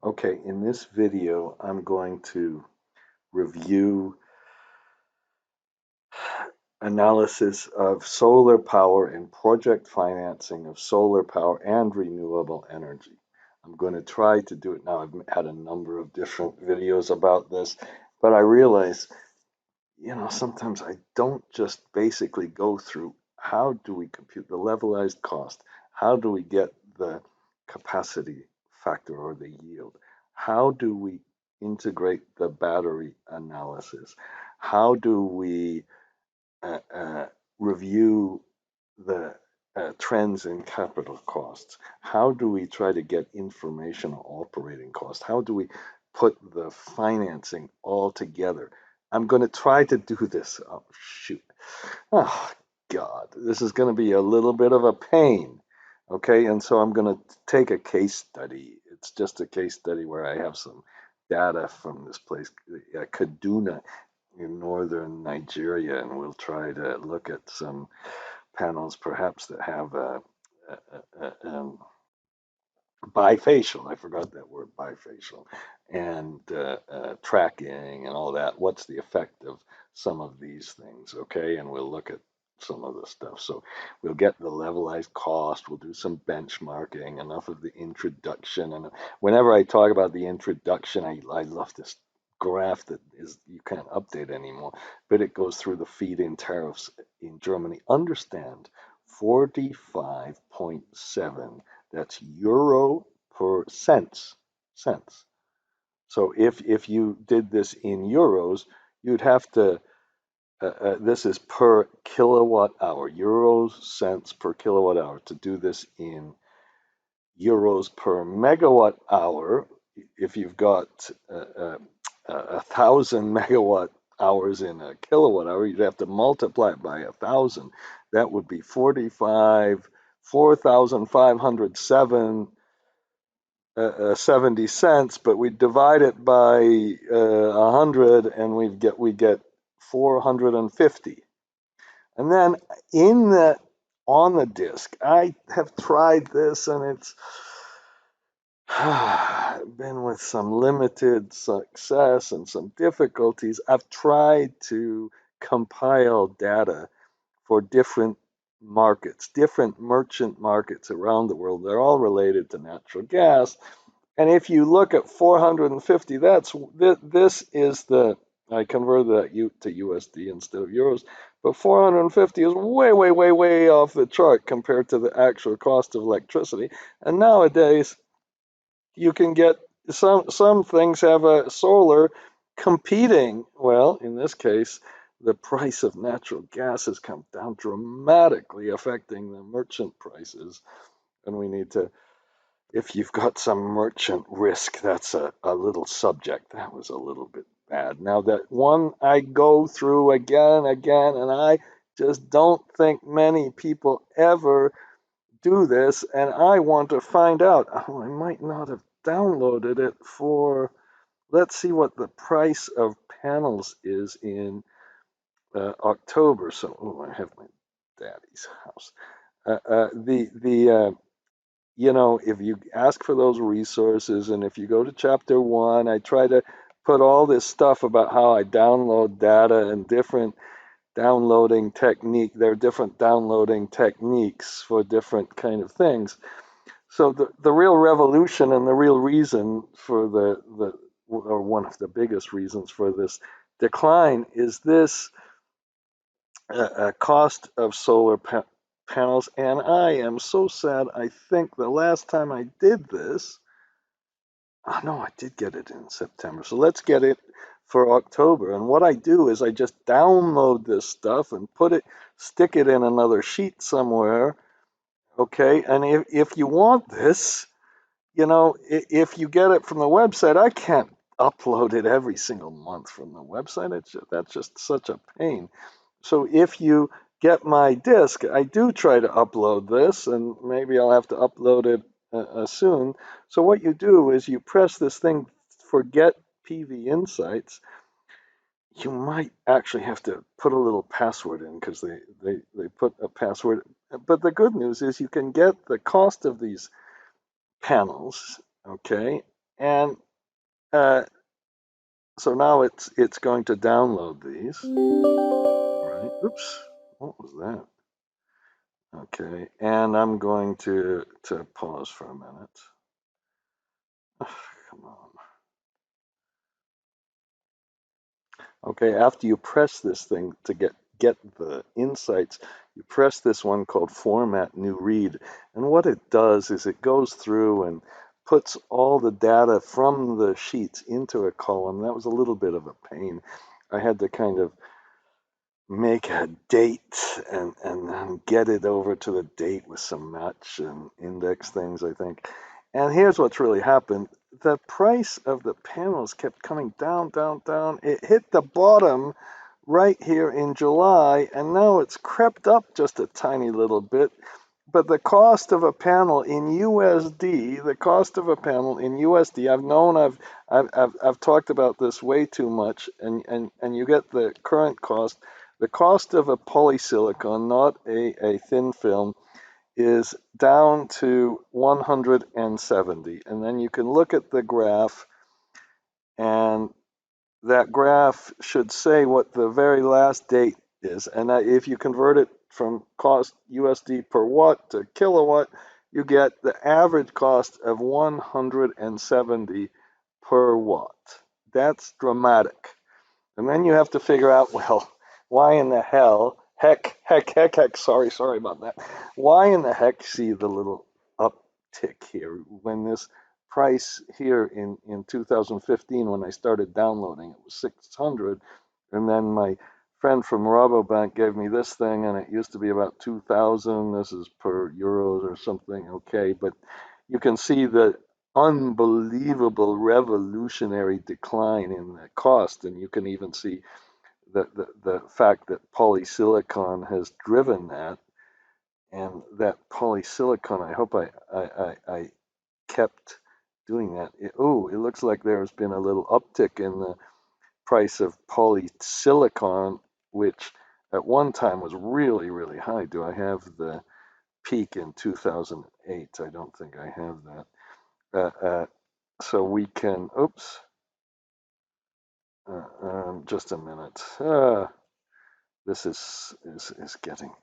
Okay, in this video, I'm going to review analysis of solar power and project financing of solar power and renewable energy. I'm going to try to do it now. I've had a number of different videos about this, but I realize, sometimes I don't just basically go through how do we compute the levelized cost? How do we get the capacity factor or the yield? How do we integrate the battery analysis? How do we uh, uh, review the trends in capital costs? How do we try to get information on operating costs? How do we put the financing all together? I'm going to try to do this. Oh, shoot. Oh, God. This is going to be a little bit of a pain. Okay. And so I'm going to take a case study. It's just a case study where I have some data from this place, Kaduna in northern Nigeria, and we'll try to look at some panels perhaps that have bifacial, I forgot that word, bifacial, and tracking and all that. What's the effect of some of these things, okay? And we'll look at some of the stuff. So we'll get the levelized cost, we'll do some benchmarking, enough of the introduction. And whenever I talk about the introduction, I love this graph that is you can't update anymore, but it goes through the feed-in tariffs in Germany. Understand 45.7, that's euro per cents. So if you did this in euros, you'd have to, this is per kilowatt hour, euros cents per kilowatt hour. To do this in euros per megawatt hour, if you've got 1,000 megawatt hours in a kilowatt hour, you'd have to multiply it by 1,000. That would be 4,507 70 cents, but we divide it by 100 and we get 450. And then in the on the disk, I have tried this and it's been with some limited success and some difficulties. I've tried to compile data for different markets, different merchant markets around the world. They're all related to natural gas. And if you look at 450, this is the, I converted that to USD instead of euros, but 450 is way, way, way, way off the chart compared to the actual cost of electricity. And nowadays, you can get some things have a solar competing. Well, in this case, the price of natural gas has come down dramatically, affecting the merchant prices. And we need to, if you've got some merchant risk, that's a little subject. That was a little bit bad. Now, that one I go through again and again, and I just don't think many people ever do this, and I want to find out. Oh, I might not have downloaded it for, let's see what the price of panels is in October. So, oh, I have my daddy's house. If you ask for those resources, and if you go to chapter 1, I try to put all this stuff about how I download data and different downloading technique. There are different downloading techniques for different kind of things. So the real revolution and the real reason for or one of the biggest reasons for this decline is this cost of solar panels. And I am so sad. I think the last time I did this, oh no, I did get it in September. So let's get it for October. And what I do is I just download this stuff and stick it in another sheet somewhere. Okay. And if you want this, if you get it from the website, I can't upload it every single month from the website. That's just such a pain. So if you get my disk, I do try to upload this, and maybe I'll have to upload it soon. So what you do is you press this thing for Get PV Insights. You might actually have to put a little password in because they put a password. But the good news is you can get the cost of these panels, okay? And uh, so now it's going to download these. Right. Oops. What was that? Okay. And I'm going to pause for a minute. Come on. Okay, after you press this thing to get the insights, you press this one called Format New Read. And what it does is it goes through and puts all the data from the sheets into a column. That was a little bit of a pain. I had to kind of make a date and then get it over to the date with some match and index things, I think. And here's what's really happened. The price of the panels kept coming down, down, down. It hit the bottom right here in July, and now it's crept up just a tiny little bit. But the cost of a panel in USD, the cost of a panel in USD, I've talked about this way too much, and you get the current cost. The cost of a polysilicon, not a thin film, is down to 170. And then you can look at the graph, and that graph should say what the very last date is. And if you convert it from cost USD per watt to kilowatt, you get the average cost of 170 per watt. That's dramatic. And then you have to figure out, well, why in the heck, sorry about that. Why in the heck see the little uptick here when this price here in 2015, when I started downloading, it was 600. And then my friend from Rabobank gave me this thing, and it used to be about 2,000. This is per euros or something. Okay, but you can see the unbelievable revolutionary decline in the cost, and you can even see the fact that polysilicon has driven that, and that polysilicon, I hope I kept doing that. It looks like there's been a little uptick in the price of polysilicon, which at one time was really, really high. Do I have the peak in 2008? I don't think I have that. So we can, oops, just a minute. This is getting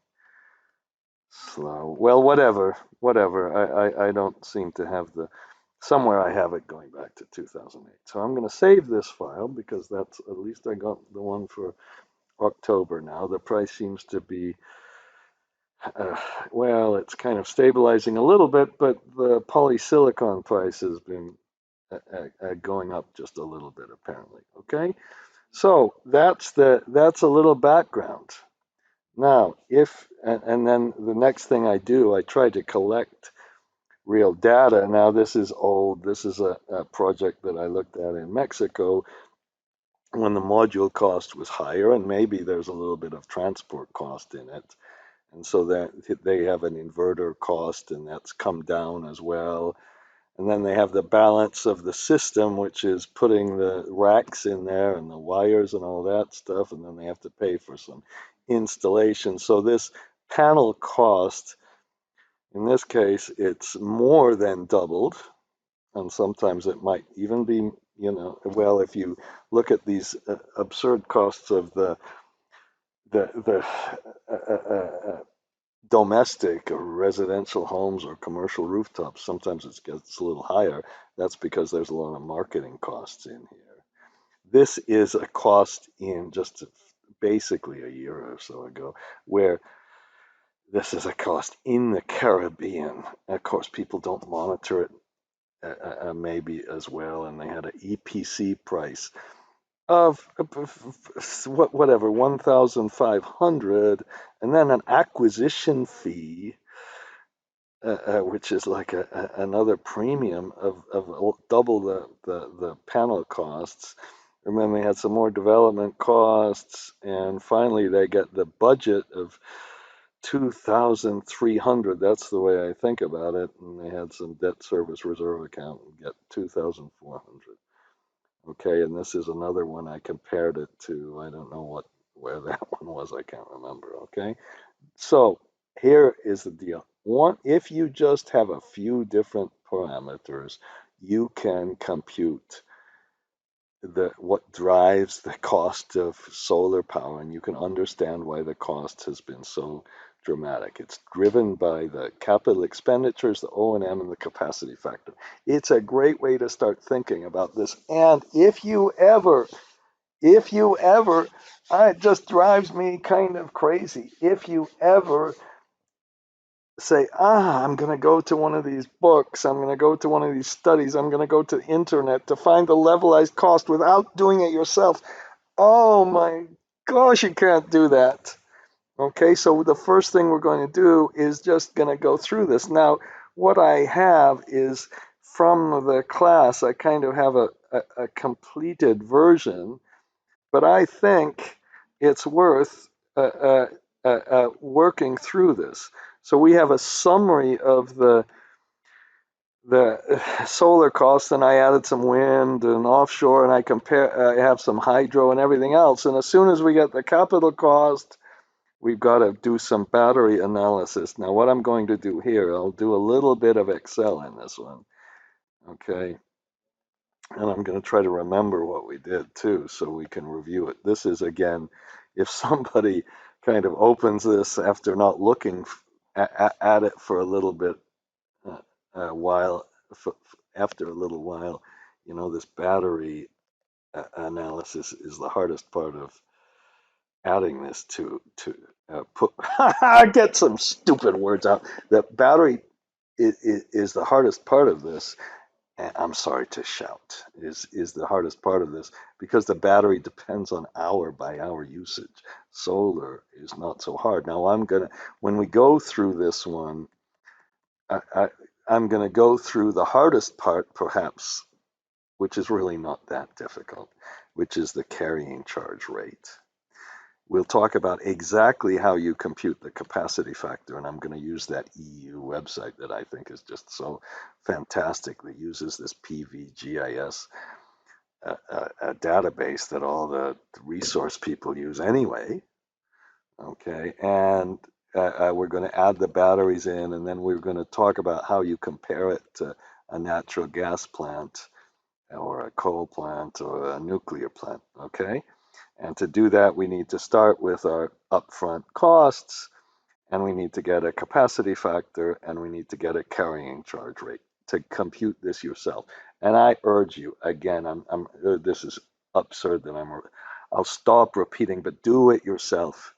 slow. Well, whatever. I don't seem to have somewhere I have it going back to 2008. So I'm going to save this file because that's, at least I got the one for October now. The price seems to be, well, it's kind of stabilizing a little bit, but the polysilicon price has been going up just a little bit apparently. Okay, so that's a little background. Now, and then the next thing I do, I try to collect real data. Now, this is old. This is a project that I looked at in Mexico when the module cost was higher, and maybe there's a little bit of transport cost in it. And so that they have an inverter cost, and that's come down as well. And then they have the balance of the system, which is putting the racks in there and the wires and all that stuff. And then they have to pay for some installation. So this panel cost, in this case, it's more than doubled. And sometimes it might even be, well, if you look at these absurd costs of the domestic or residential homes or commercial rooftops, sometimes it gets a little higher. That's because there's a lot of marketing costs in here. This is a cost in just basically a year or so ago, where this is a cost in the Caribbean. Of course, people don't monitor it maybe as well, and they had an EPC price of whatever 1,500, and then an acquisition fee, which is like another premium of double the panel costs. And then they had some more development costs, and finally they get the budget of 2,300. That's the way I think about it. And they had some debt service reserve account and get 2,400. Okay, and this is another one I compared it to. I don't know where that one was. I can't remember. Okay, so here is the deal. One, if you just have a few different parameters, you can compute what drives the cost of solar power, and you can understand why the cost has been so dramatic. It's driven by the capital expenditures, the O&M, and the capacity factor. It's a great way to start thinking about this. And if you ever, it just drives me kind of crazy. If you ever say, I'm going to go to one of these books, I'm going to go to one of these studies, I'm going to go to the internet to find the levelized cost without doing it yourself. Oh my gosh, you can't do that. Okay, so the first thing we're going to do is just going to go through this. Now, what I have is from the class, I kind of have a completed version, but I think it's worth working through this. So we have a summary of the solar costs, and I added some wind and offshore, and I have some hydro and everything else. And as soon as we get the capital cost, we've got to do some battery analysis. Now, what I'm going to do here, I'll do a little bit of Excel in this one, okay? And I'm going to try to remember what we did too, so we can review it. This is, again, if somebody kind of opens this after not looking at it for a little bit, while, after a little while, this battery analysis is the hardest part of adding this to put get some stupid words out. The battery is the hardest part of this. I'm sorry to shout, is the hardest part of this, because the battery depends on hour by hour usage. Solar is not so hard. Now when we go through this one, I'm gonna go through the hardest part, perhaps, which is really not that difficult, which is the carrying charge rate. We'll talk about exactly how you compute the capacity factor, and I'm going to use that EU website that I think is just so fantastic, that uses this PVGIS database that all the resource people use anyway. Okay, and we're going to add the batteries in, and then we're going to talk about how you compare it to a natural gas plant or a coal plant or a nuclear plant. Okay. And to do that, we need to start with our upfront costs, and we need to get a capacity factor, and we need to get a carrying charge rate to compute this yourself. And I urge you, again, this is absurd that I'll stop repeating, but do it yourself.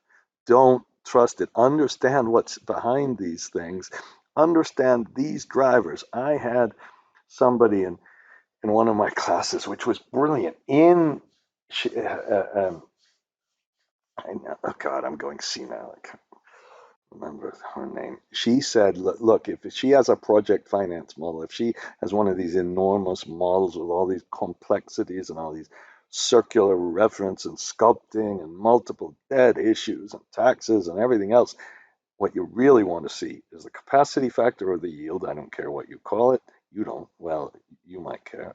Don't trust it. Understand what's behind these things. Understand these drivers. I had somebody in one of my classes, which was brilliant, oh God, I'm going senile. I can't remember her name. She said, look, if she has a project finance model, if she has one of these enormous models with all these complexities and all these circular reference and sculpting and multiple debt issues and taxes and everything else, what you really want to see is the capacity factor or the yield. I don't care what you call it. You don't. Well, you might care.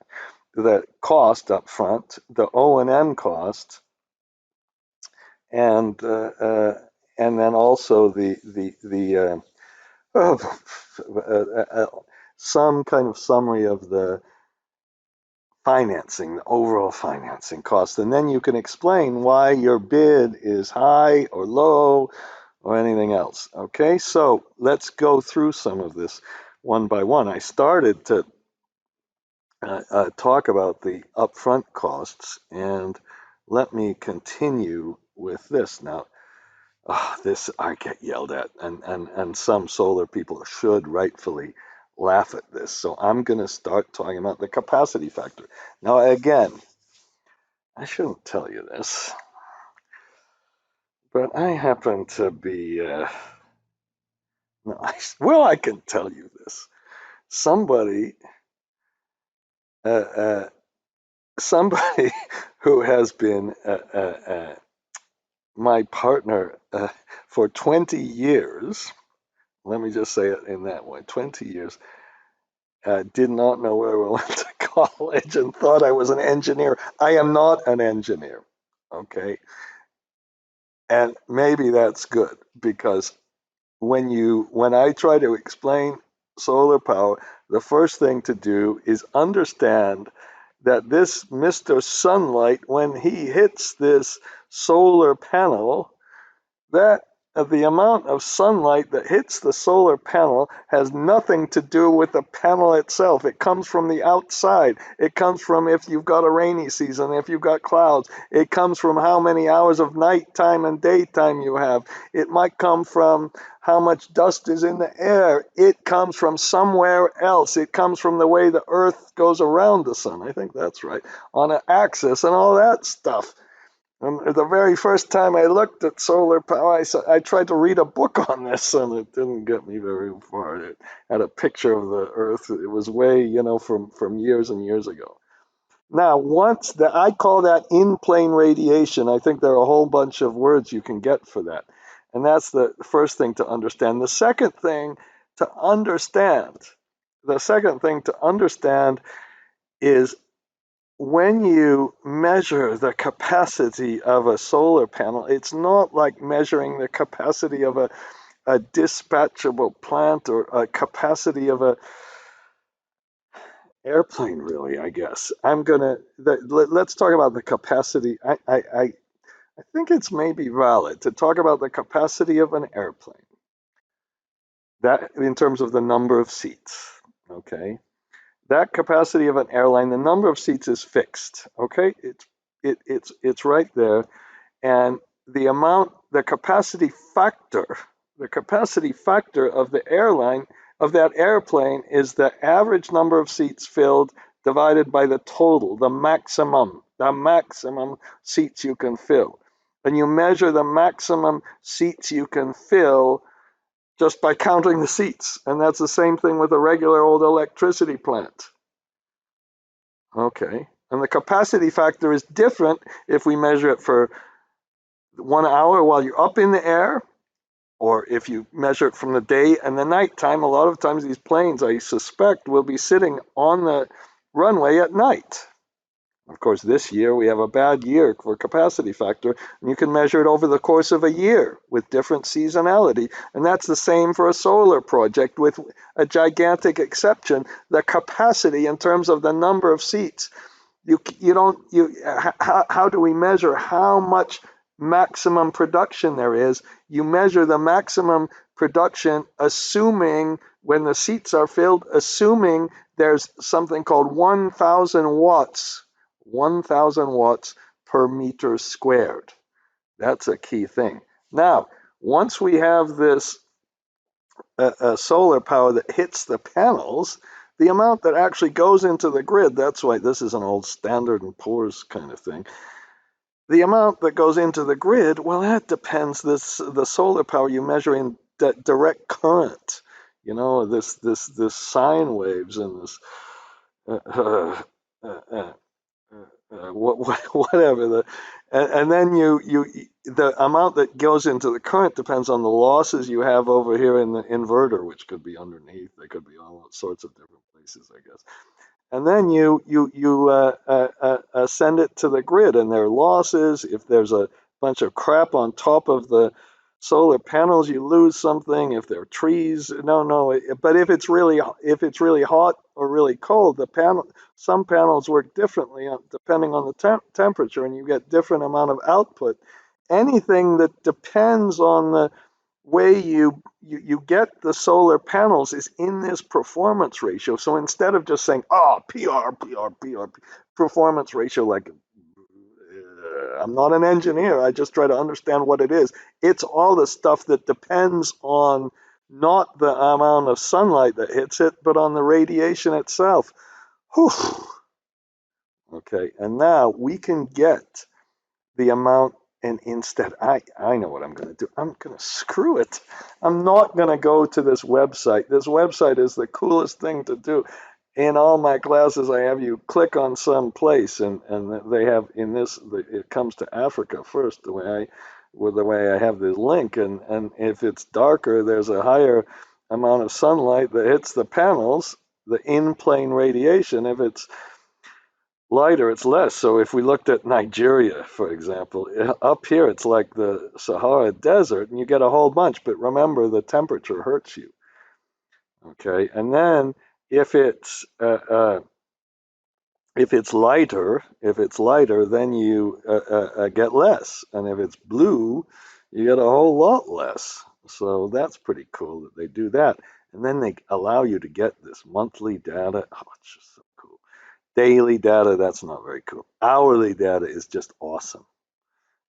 The cost up front, the O&M cost, and then also some kind of summary of the financing, the overall financing cost, and then you can explain why your bid is high or low or anything else. Okay, so let's go through some of this one by one. I started to talk about the upfront costs, and let me continue with this now. This I get yelled at, and some solar people should rightfully laugh at this. So I'm going to start talking about the capacity factor. Now, again, I shouldn't tell you this, but I happen to be, no, well, I can tell you this. Somebody, uh, uh, somebody who has been my partner for 20 years, let me just say it in that way, 20 years, did not know where I went to college and thought I was an engineer. I am not an engineer, okay? And maybe that's good, because when I try to explain solar power, the first thing to do is understand that this Mr. Sunlight, when he hits this solar panel, that the amount of sunlight that hits the solar panel has nothing to do with the panel itself. It comes from the outside. It comes from if you've got a rainy season, if you've got clouds. It comes from how many hours of nighttime and daytime you have. It might come from how much dust is in the air. It comes from somewhere else. It comes from the way the Earth goes around the sun. I think that's right. On an axis and all that stuff. And the very first time I looked at solar power, I tried to read a book on this, and it didn't get me very far. It had a picture of the Earth. It was way, from years and years ago. Now, I call that in-plane radiation. I think there are a whole bunch of words you can get for that. And that's the first thing to understand. The second thing to understand is when you measure the capacity of a solar panel, it's not like measuring the capacity of a dispatchable plant or a capacity of a airplane, really, I guess. Let's talk about the capacity. I think it's maybe valid to talk about the capacity of an airplane, that in terms of the number of seats, okay? That capacity of an airline, the number of seats is fixed, okay? It's right there. And the capacity factor of the airline, of that airplane, is the average number of seats filled divided by the total, the maximum seats you can fill. And you measure the maximum seats you can fill just by counting the seats. And that's the same thing with a regular old electricity plant. Okay. And the capacity factor is different if we measure it for 1 hour while you're up in the air, or if you measure it from the day and the nighttime. A lot of times these planes, I suspect, will be sitting on the runway at night. Of course, this year we have a bad year for capacity factor, and you can measure it over the course of a year with different seasonality. And that's the same for a solar project, with a gigantic exception. The capacity in terms of the number of seats, how do we measure how much maximum production there is? You measure the maximum production assuming, when the seats are filled, assuming there's something called 1,000 watts per meter squared. That's a key thing. Now, once we have this solar power that hits the panels, the amount that actually goes into the grid, that's why this is an old Standard and Poor's kind of thing. The amount that goes into the grid, well, that depends. The solar power you measure in direct current, this sine waves and this whatever. And then the amount that goes into the current depends on the losses you have over here in the inverter, which could be underneath. They could be all sorts of different places, I guess. And then you send it to the grid, and there are losses. If there's a bunch of crap on top of the solar panels, you lose something. If there are trees, no. But if it's really hot or really cold, some panels work differently depending on the temperature, and you get different amount of output. Anything that depends on the way you get the solar panels is in this performance ratio. So instead of just saying, PR, performance ratio, like, I'm not an engineer, I just try to understand what it is. It's all the stuff that depends on not the amount of sunlight that hits it, but on the radiation itself. Whew. Okay, and now we can get the amount. And instead, I know what I'm going to do. I'm going to screw it. I'm not going to go to this website. This website is the coolest thing to do. In all my classes, I have you click on some place, and they have it comes to Africa first, the way I have the link. And if it's darker, there's a higher amount of sunlight that hits the panels, the in-plane radiation. If it's lighter, it's less. So if we looked at Nigeria, for example, up here it's like the Sahara Desert, and you get a whole bunch, but remember, the temperature hurts you. Okay, and then If it's lighter, then you get less, and if it's blue, you get a whole lot less. So that's pretty cool that they do that, and then they allow you to get this monthly data. Oh, it's just so cool. Daily data, that's not very cool. Hourly data is just awesome.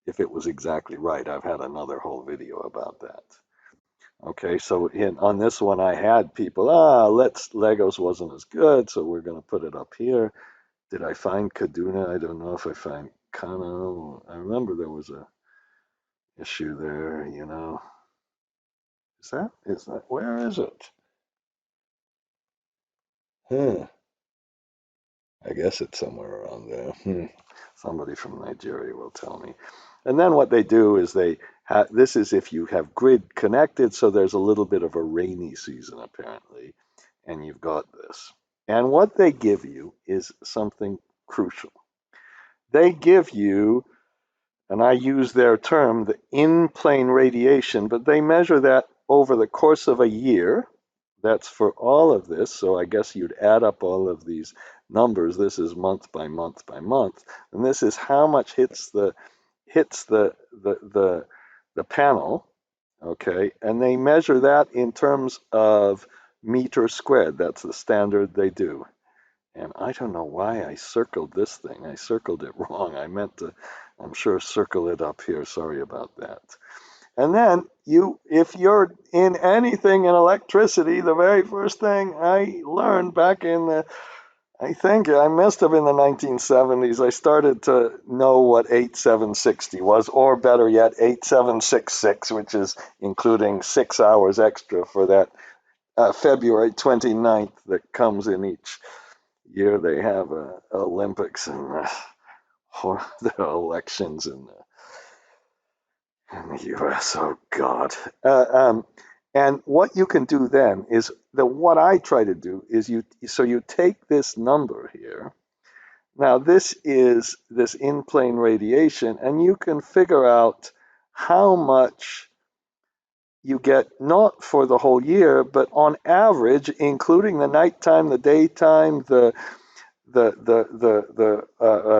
If it was exactly right, I've had another whole video about that. Okay, so on this one, I had people, Legos wasn't as good, so we're going to put it up here. Did I find Kaduna? I don't know if I find Kano. I remember there was a issue there, you know. Is that, where is it? Huh. I guess it's somewhere around there. Somebody from Nigeria will tell me. And then what they do is this is if you have grid connected, so there's a little bit of a rainy season apparently, and you've got this. And what they give you is something crucial. They give you, and I use their term, the in-plane radiation, but they measure that over the course of a year. That's for all of this. So I guess you'd add up all of these numbers. This is month by month by month, and this is how much hits the panel. Okay, and they measure that in terms of meters squared. That's the standard they do. And I don't know why I circled this thing. I circled it wrong. I meant to, I'm sure, circle it up here. Sorry about that. And then if you're in anything in electricity, the very first thing I learned back in I think I must have been the 1970s, I started to know what 8760 was, or better yet, 8766, which is including 6 hours extra for that February 29th that comes in each year. They have Olympics and the elections in the U.S. Oh God! And what you can do then is what I try to do is you take this number here. Now this is this in-plane radiation, and you can figure out how much you get, not for the whole year, but on average, including the nighttime, the daytime, the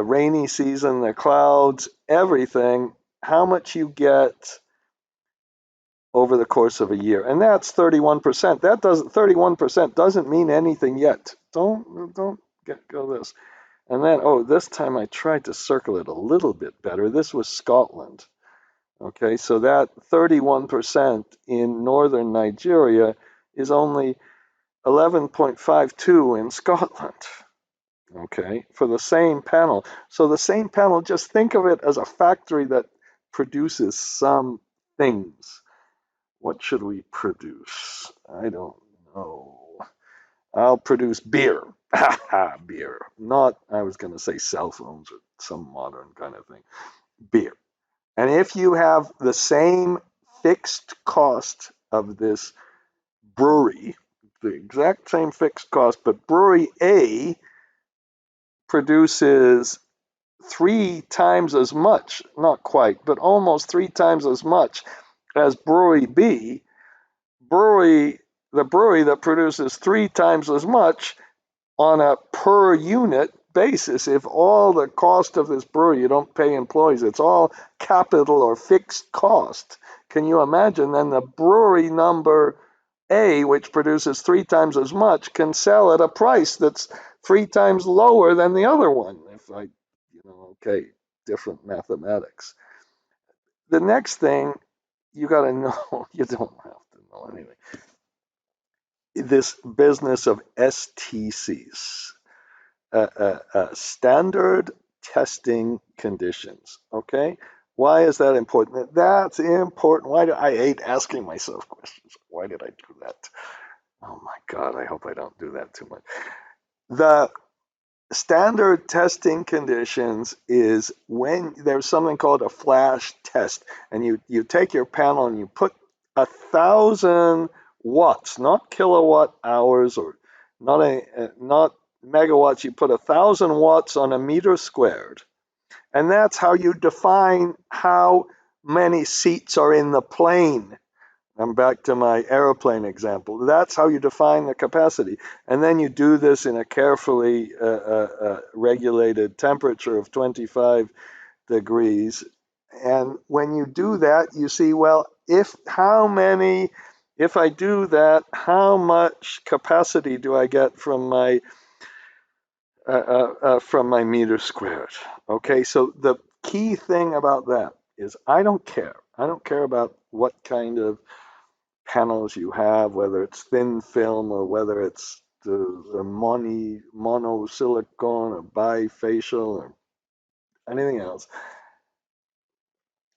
rainy season, the clouds, everything, how much you get over the course of a year. And that's 31%. 31% doesn't mean anything yet. Don't go this. And then, this time I tried to circle it a little bit better. This was Scotland. Okay, so that 31% in northern Nigeria is only 11.52 in Scotland. Okay, for the same panel. So the same panel, just think of it as a factory that produces some things. What should we produce? I don't know. I'll produce beer. Beer. Not, I was going to say cell phones or some modern kind of thing. Beer. And if you have the same fixed cost of this brewery, the exact same fixed cost, but brewery A produces 3 times as much, not quite, but almost 3 times as much as brewery B, the brewery that produces 3 times as much on a per unit basis, if all the cost of this brewery, you don't pay employees, it's all capital or fixed cost. Can you imagine then the brewery number A, which produces 3 times as much, can sell at a price that's 3 times lower than the other one? Okay, different mathematics. The next thing you got to know, you don't have to know anyway, this business of STCs, standard testing conditions. Okay, why is that important? That's important. Why do I hate asking myself questions? Why did I do that? Oh my God, I hope I don't do that too much. The standard testing conditions is when there's something called a flash test, and you take your panel and you put 1,000 watts, not kilowatt hours or not megawatts. You put 1,000 watts on a meter squared, and that's how you define how many seats are in the plane. I'm back to my aeroplane example. That's how you define the capacity. And then you do this in a carefully regulated temperature of 25 degrees. And when you do that, you see, well, if I do that, how much capacity do I get from my meter squared? Okay, so the key thing about that is I don't care. I don't care about what kind of panels you have, whether it's thin film or whether it's the monosilicon or bifacial or anything else.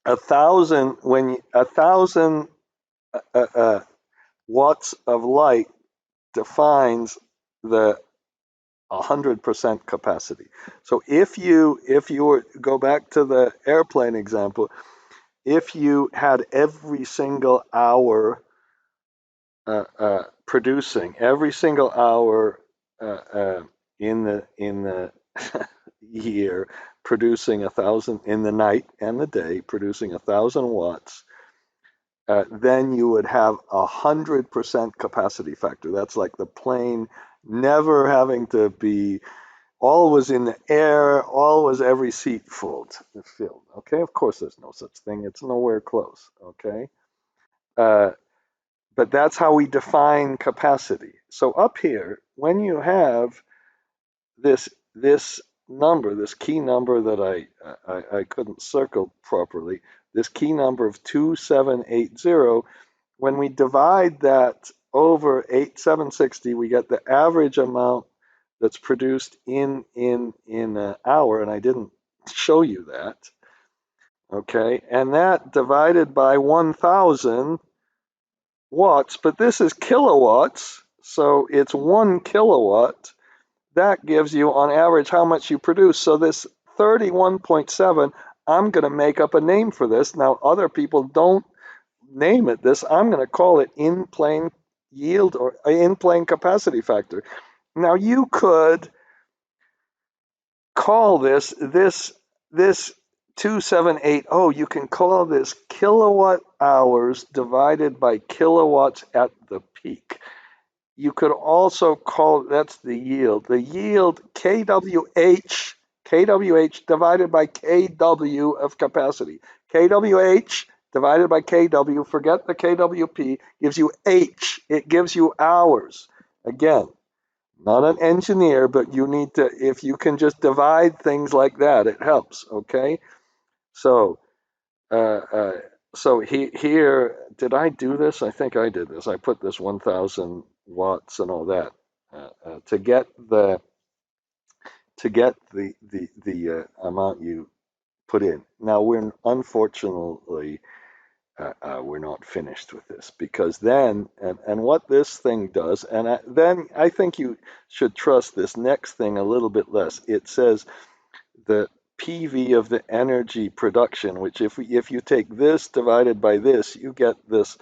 1,000 watts of light defines the 100% capacity. So if you were go back to the airplane example, if you had every single hour producing every single hour in the year producing 1,000 in the night and the day producing 1,000 watts, then you would have 100% capacity factor. That's like the plane never having to be always in the air, always every seat filled. Okay, of course there's no such thing. It's nowhere close. Okay, uh, but that's how we define capacity. So up here, when you have this number, this key number that I couldn't circle properly, this key number of 2780, when we divide that over 8760, we get the average amount that's produced in an hour, and I didn't show you that. Okay, and that divided by 1,000 watts, but this is kilowatts, so it's 1 kilowatt. That gives you on average how much you produce. So this 31.7, I'm going to make up a name for this. Now, other people don't name it this. I'm going to call it in-plane yield or in-plane capacity factor. Now, you could call this 2780, you can call this kilowatt hours divided by kilowatts at the peak. You could also call, that's the yield. The yield, kWh divided by kW of capacity. kWh divided by kW, forget the kWp, gives you H. It gives you hours. Again, not an engineer, but you need to, if you can just divide things like that, it helps, okay? So, uh, uh, here, did I do this? I think I did this. I put this 1,000 watts and all that to get the amount you put in. Now we're unfortunately we're not finished with this because then and what this thing does, and then I think you should trust this next thing a little bit less. It says the PV of the energy production, which if you take this divided by this, you get this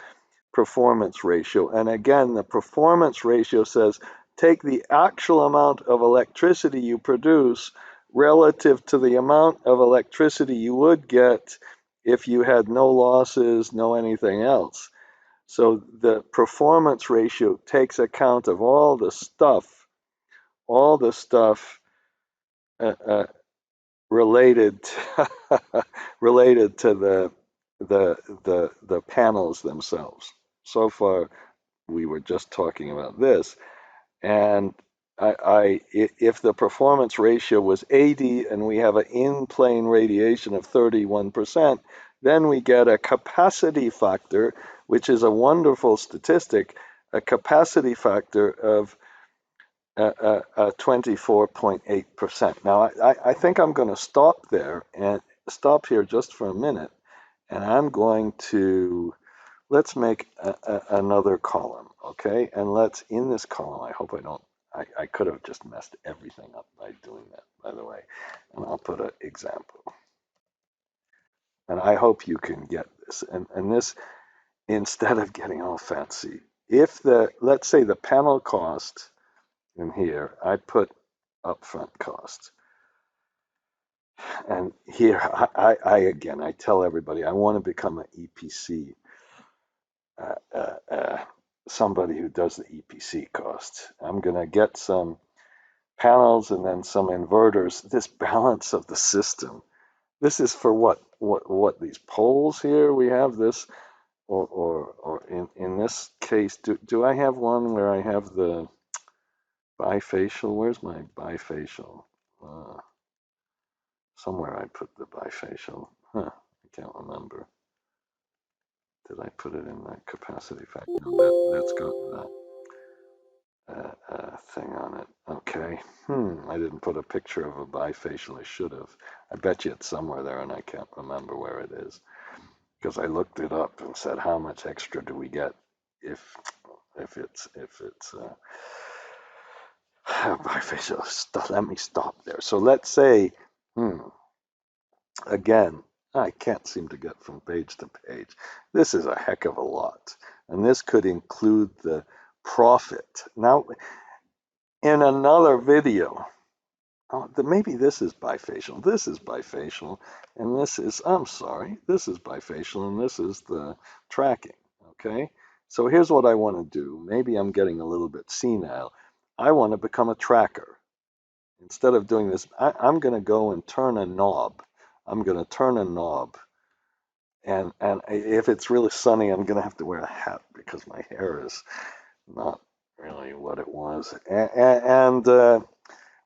performance ratio. And again, the performance ratio says take the actual amount of electricity you produce relative to the amount of electricity you would get if you had no losses, no anything else. So the performance ratio takes account of all the stuff uh, uh, related related to the panels themselves. So far, we were just talking about this, and if the performance ratio was 80 and we have an in-plane radiation of 31%, then we get a capacity factor, which is a wonderful statistic, a capacity factor of 24.8%. Now, I think I'm going to stop there and stop here just for a minute, and I'm going to, let's make another column, okay? And let's, in this column, I hope I don't, I could have just messed everything up by doing that, by the way. And I'll put an example. And I hope you can get this. And this, instead of getting all fancy, if let's say the panel cost in here, I put upfront cost. And here, again, I tell everybody, I want to become an EPC somebody who does the EPC cost. I'm going to get some panels and then some inverters. This balance of the system. This is for what? What these poles here? We have this, or in this case, do I have one where I have the bifacial? Where's my bifacial? Somewhere I put the bifacial. Huh, I can't remember. Did I put it in that capacity factor? No, that's got that thing on it. Okay. I didn't put a picture of a bifacial. I should have. I bet you it's somewhere there, and I can't remember where it is because I looked it up and said, how much extra do we get if it's bifacial? Let me stop there. So let's say, again, I can't seem to get from page to page. This is a heck of a lot. And this could include the profit. Now, in another video, maybe this is bifacial, and this is, I'm sorry, this is bifacial, and this is the tracking, okay? So here's what I want to do. Maybe I'm getting a little bit senile. I want to become a tracker. Instead of doing this, I'm going to go and turn a knob. I'm going to turn a knob. And if it's really sunny, I'm going to have to wear a hat because my hair is not really what it was.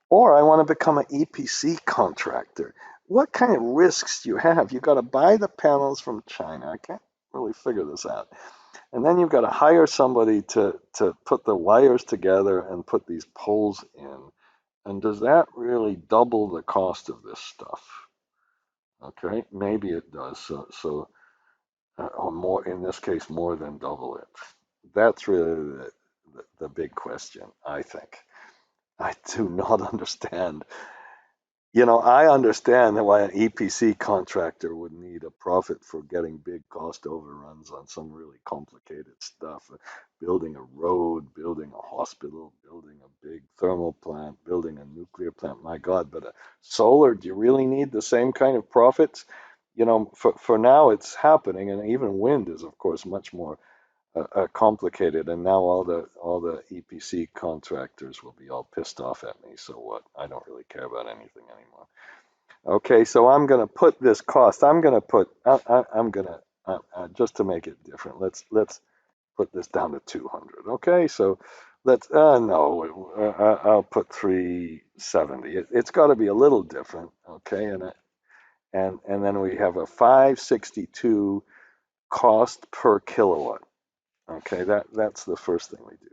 Or I want to become an EPC contractor. What kind of risks do you have? You've got to buy the panels from China. I can't really figure this out. And then you've got to hire somebody to put the wires together and put these poles in. And does that really double the cost of this stuff? Okay, maybe it does. Or more, in this case, more than double it. That's really the big question, I think. I do not understand. I understand why an EPC contractor would need a profit for getting big cost overruns on some really complicated stuff. Building a road, building a hospital, building a big thermal plant, building a nuclear plant. My God, but solar, do you really need the same kind of profits? For now it's happening, and even wind is, of course, much more complicated, and now all the EPC contractors will be all pissed off at me. So what? I don't really care about anything anymore. Okay, so I'm going to put this cost. I'm going to put. I'm going to just to make it different. Let's put this down to 200. Okay, so let's. No, I'll put 370. It's got to be a little different. Okay, and then we have a 562 cost per kilowatt. Okay, that's the first thing we do.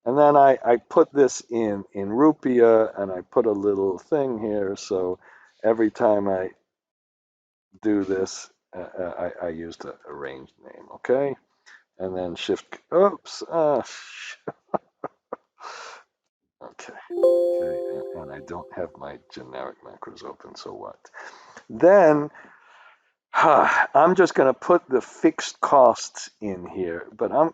And then I put this in rupiah, and I put a little thing here. So every time I do this, I used a range name, okay? And then shift, oops, okay. And I don't have my generic macros open, so what? Then I'm just going to put the fixed costs in here, but I'm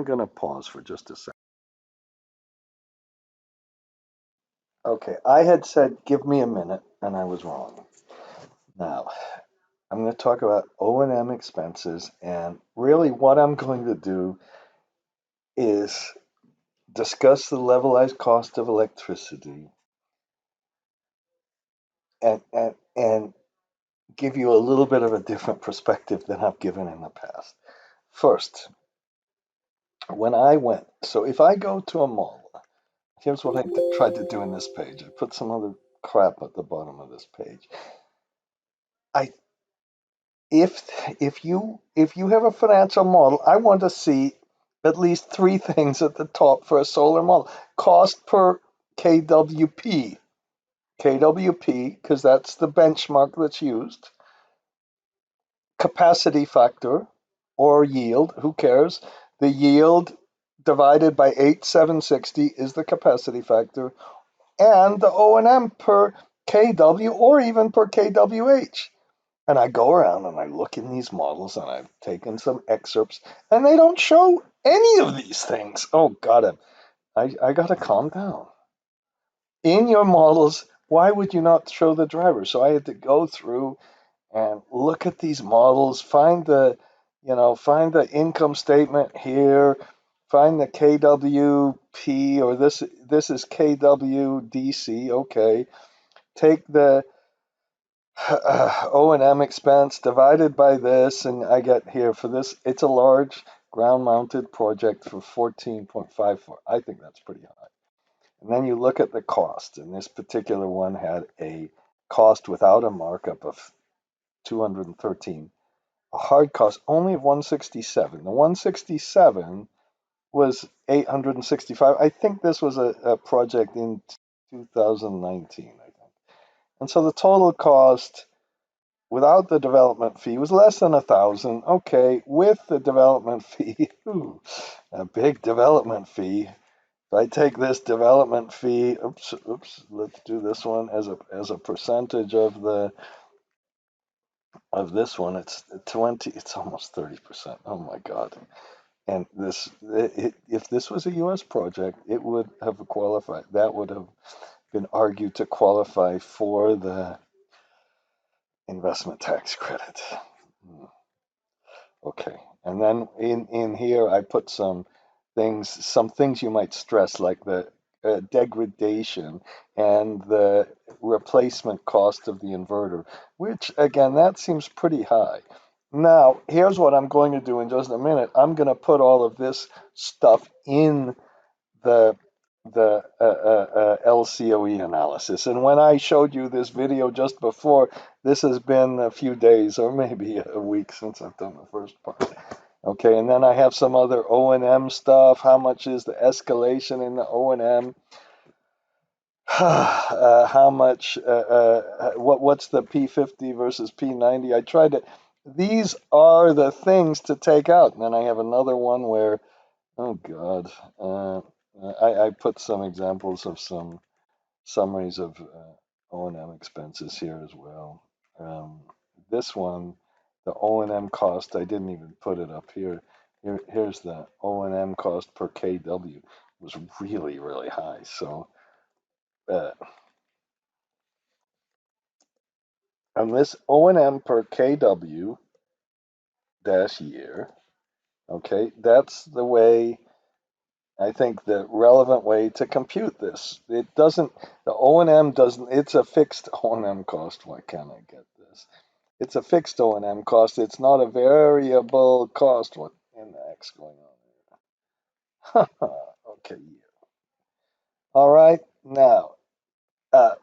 going to pause for just a second. Okay, I had said give me a minute, and I was wrong. Now, I'm going to talk about O&M expenses, and really what I'm going to do is discuss the levelized cost of electricity and give you a little bit of a different perspective than I've given in the past. First, when I went, so if I go to a mall, here's what I tried to do in this page. I put some other crap at the bottom of this page. I if you have a financial model, I want to see at least three things at the top for a solar model. Cost per KWP. KWP, because that's the benchmark that's used. Capacity factor or yield, who cares? The yield divided by 8,760 is the capacity factor, and the O&M per KW or even per KWH. And I go around and I look in these models, and I've taken some excerpts, and they don't show any of these things. Oh God, I got to calm down. In your models, why would you not show the driver? So I had to go through and look at these models, find the find the income statement here, find the KWP, or this is KWDC, okay. Take the O&M expense divided by this, and I get here for this, it's a large ground-mounted project for 14.54. I think that's pretty high. And then you look at the cost, and this particular one had a cost without a markup of 213, a hard cost only of 167. The 167 was 865. I think this was a project in 2019, I think. And so the total cost without the development fee was less than 1,000. Okay, with the development fee, a big development fee. If I take this development fee, oops, let's do this one as a percentage of this one. It's 20. It's almost 30%. Oh my God! And if this was a U.S. project, it would have qualified. That would have been argued to qualify for the investment tax credit. Okay, and then in here I put some things you might stress, like the degradation and the replacement cost of the inverter, which again, that seems pretty high. Now, here's what I'm going to do in just a minute. I'm going to put all of this stuff in the LCOE analysis. And when I showed you this video just before, this has been a few days or maybe a week since I've done the first part. Okay, and then I have some other O&M stuff. How much is the escalation in the O&M? How much? What's the P50 versus P90? I tried to. These are the things to take out. And then I have another one where, oh God, I put some examples of some summaries of O&M expenses here as well. This one, the O&M cost, I didn't even put it up here. Here's the O&M cost per KW. It was really, really high. So, on this O&M per KW dash year, okay, that's the way, I think, the relevant way to compute this. It doesn't, the O&M doesn't, it's a fixed O&M cost. Why can't I get this? It's a fixed O&M cost. It's not a variable cost. What in the heck's going on here? Okay. All right. Now,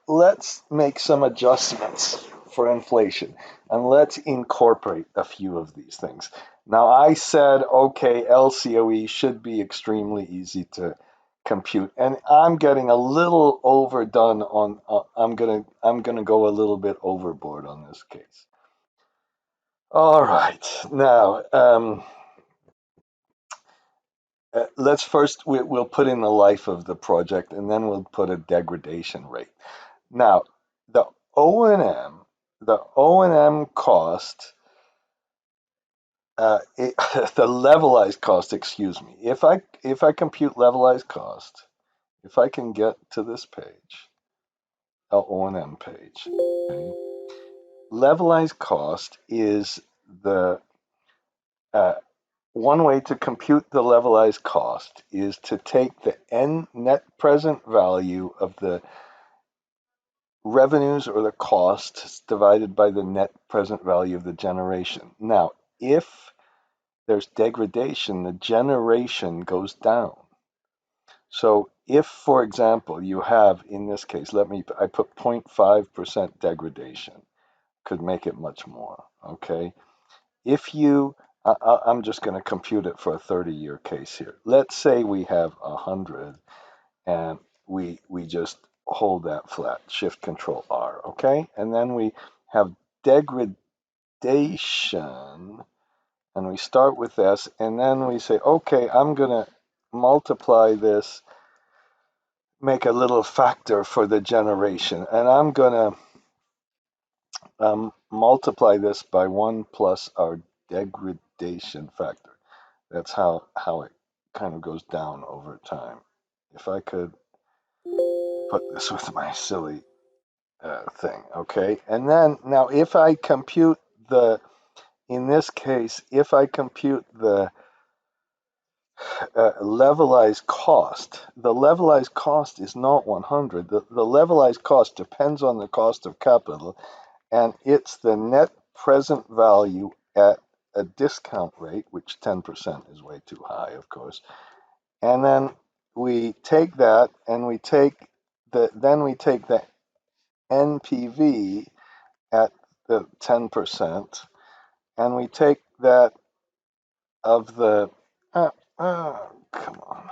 let's make some adjustments for inflation, and let's incorporate a few of these things. Now, I said, okay, LCOE should be extremely easy to compute, and I'm getting a little overdone on. I'm gonna go a little bit overboard on this case. All right, now let's first we'll put in the life of the project, and then we'll put a degradation rate. Now, the O&M, the O&M cost, the levelized cost, excuse me. If I compute levelized cost, if I can get to this page, O&M page, okay, levelized cost is the one way to compute the levelized cost is to take the net present value of the revenues or the costs divided by the net present value of the generation. Now, if there's degradation, the generation goes down. So if, for example, you have, in this case, I put 0.5% degradation, could make it much more, okay? If you, I'm just going to compute it for a 30-year case here. Let's say we have 100 and we just hold that flat, Shift Control R, okay? And then we have degradation, and we start with this, and then we say, okay, I'm gonna multiply this, make a little factor for the generation, and I'm gonna multiply this by 1 plus our degradation factor. That's how it kind of goes down over time. If I could put this with my silly thing, okay? And then now if I compute the in this case, if I compute the levelized cost, the levelized cost is not 100. The levelized cost depends on the cost of capital, and it's the net present value at a discount rate, which 10% is way too high, of course. And then we take that and we take the NPV at the 10%, and we take that of the come on.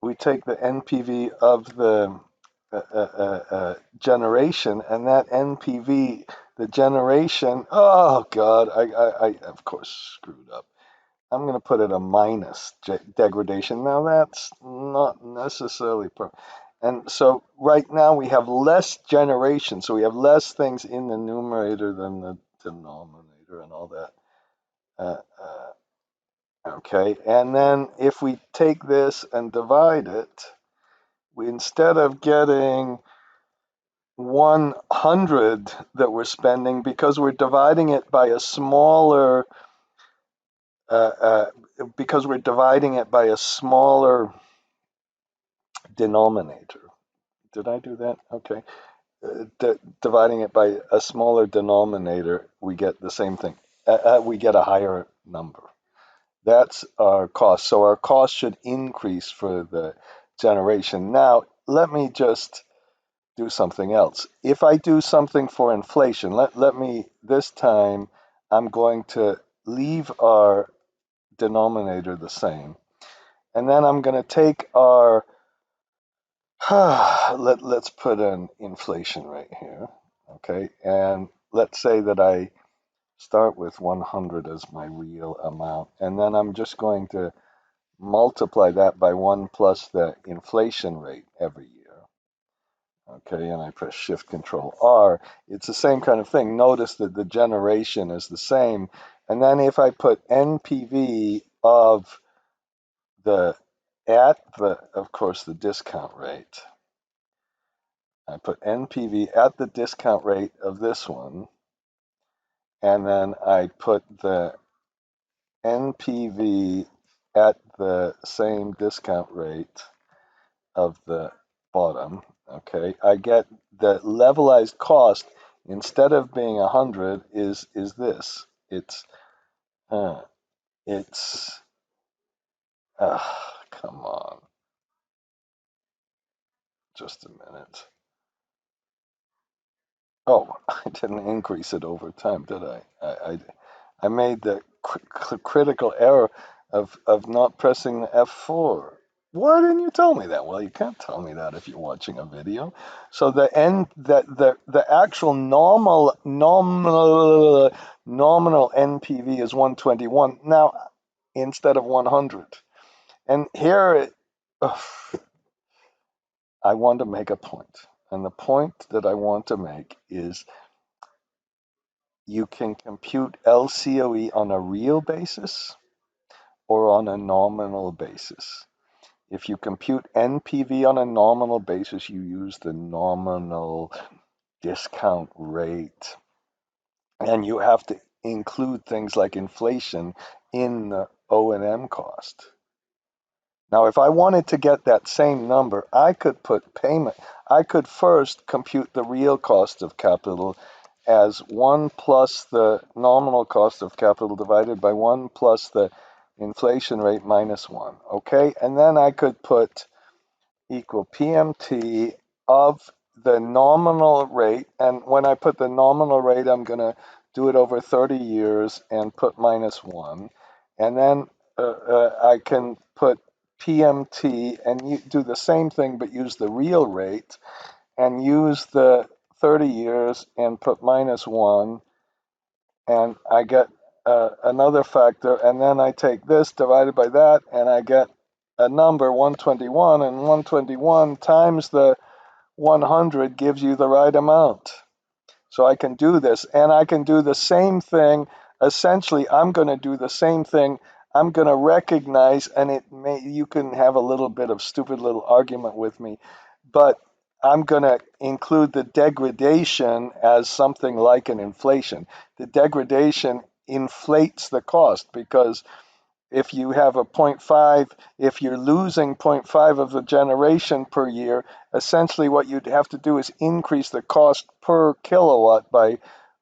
We take the NPV of the generation, and that NPV, the generation, oh God, I of course screwed up. I'm going to put it a minus degradation. Now that's not necessarily and so right now we have less generation, so we have less things in the numerator than the denominator and all that. Okay, and then if we take this and divide it, we, instead of getting 100 that we're spending, because we're dividing it by a smaller denominator. Did I do that? Okay. Dividing it by a smaller denominator, we get the same thing. We get a higher number. That's our cost. So our cost should increase for the generation. Now, let me just do something else. If I do something for inflation, let me, this time, I'm going to leave our denominator the same. And then I'm going to take our, let's put an inflation rate here. Okay, and let's say that I start with 100 as my real amount, and then I'm just going to multiply that by 1 plus the inflation rate every year. Okay, and I press Shift Control R. It's the same kind of thing. Notice that the generation is the same. And then if I put NPV of of course, the discount rate. I put NPV at the discount rate of this one, and then I put the NPV at the same discount rate of the bottom. Okay, I get the levelized cost, instead of being 100, is this. It's come on, just a minute. Oh, I didn't increase it over time, did I? I made the critical error of not pressing the F4. Why didn't you tell me that? Well, you can't tell me that if you're watching a video. So the actual nominal NPV is 121 now instead of 100. And here I want to make a point. And the point that I want to make is you can compute LCOE on a real basis or on a nominal basis. If you compute NPV on a nominal basis, you use the nominal discount rate. And you have to include things like inflation in the O&M cost. Now, if I wanted to get that same number, I could put payment. I could first compute the real cost of capital as 1 plus the nominal cost of capital divided by 1 plus the inflation rate minus 1. Okay, and then I could put equal PMT of the nominal rate. And when I put the nominal rate, I'm going to do it over 30 years and put minus 1. And then I can put PMT and you do the same thing, but use the real rate and use the 30 years and put minus 1. And I get another factor. And then I take this divided by that, and I get a number 121, and 121 times the 100 gives you the right amount. So I can do this, and I can do the same thing. Essentially, I'm going to do the same thing. I'm going to recognize, and you can have a little bit of stupid little argument with me, but I'm going to include the degradation as something like an inflation. The degradation inflates the cost because if you have a zero 0.5, if you're losing zero 0.5 of the generation per year, essentially what you'd have to do is increase the cost per kilowatt by zero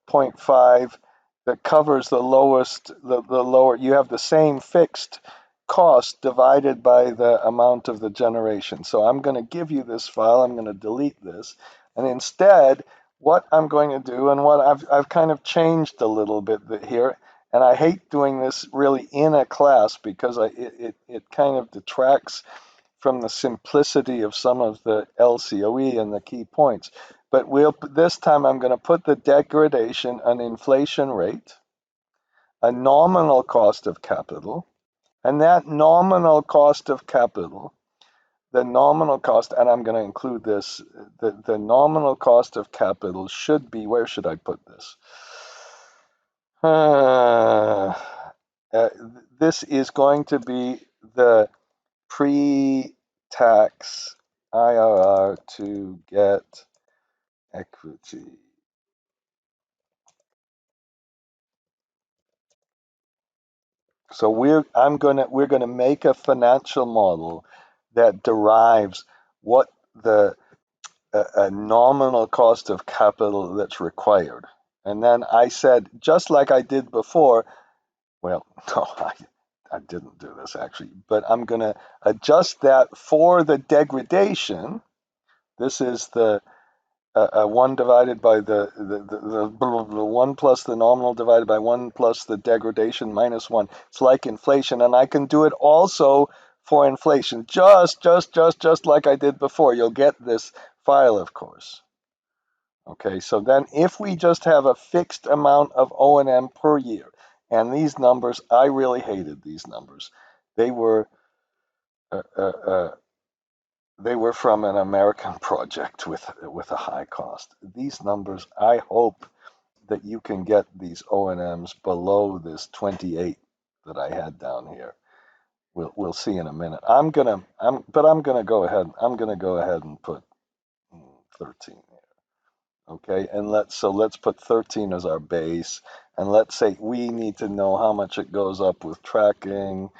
0.5 that covers the lowest, the lower, you have the same fixed cost divided by the amount of the generation. So I'm going to give you this file, I'm going to delete this, and instead, what I'm going to do, and what I've kind of changed a little bit here, and I hate doing this really in a class because it kind of detracts from the simplicity of some of the LCOE and the key points. But this time I'm going to put the degradation, an inflation rate, a nominal cost of capital, and that nominal cost of capital, the nominal cost, and I'm going to include this, the nominal cost of capital should be, where should I put this? Uh, this is going to be the pre-tax IRR to get equity. So we're gonna make a financial model that derives what the a nominal cost of capital that's required. And then I said, just like I did before, well, no, I didn't do this actually, but I'm going to adjust that for the degradation. This is the 1 divided by the 1 plus the nominal divided by 1 plus the degradation minus 1. It's like inflation, and I can do it also for inflation, just like I did before. You'll get this file, of course. Okay, so then if we just have a fixed amount of O&M per year, and these numbers, I really hated these numbers. They were uh, uh, uh, they were from an American project with a high cost. These numbers, I hope that you can get these O&Ms below this 28 that I had down here. We'll see in a minute. I'm gonna go ahead. I'm gonna go ahead and put 13. Okay, and let's put 13 as our base, and let's say we need to know how much it goes up with tracking,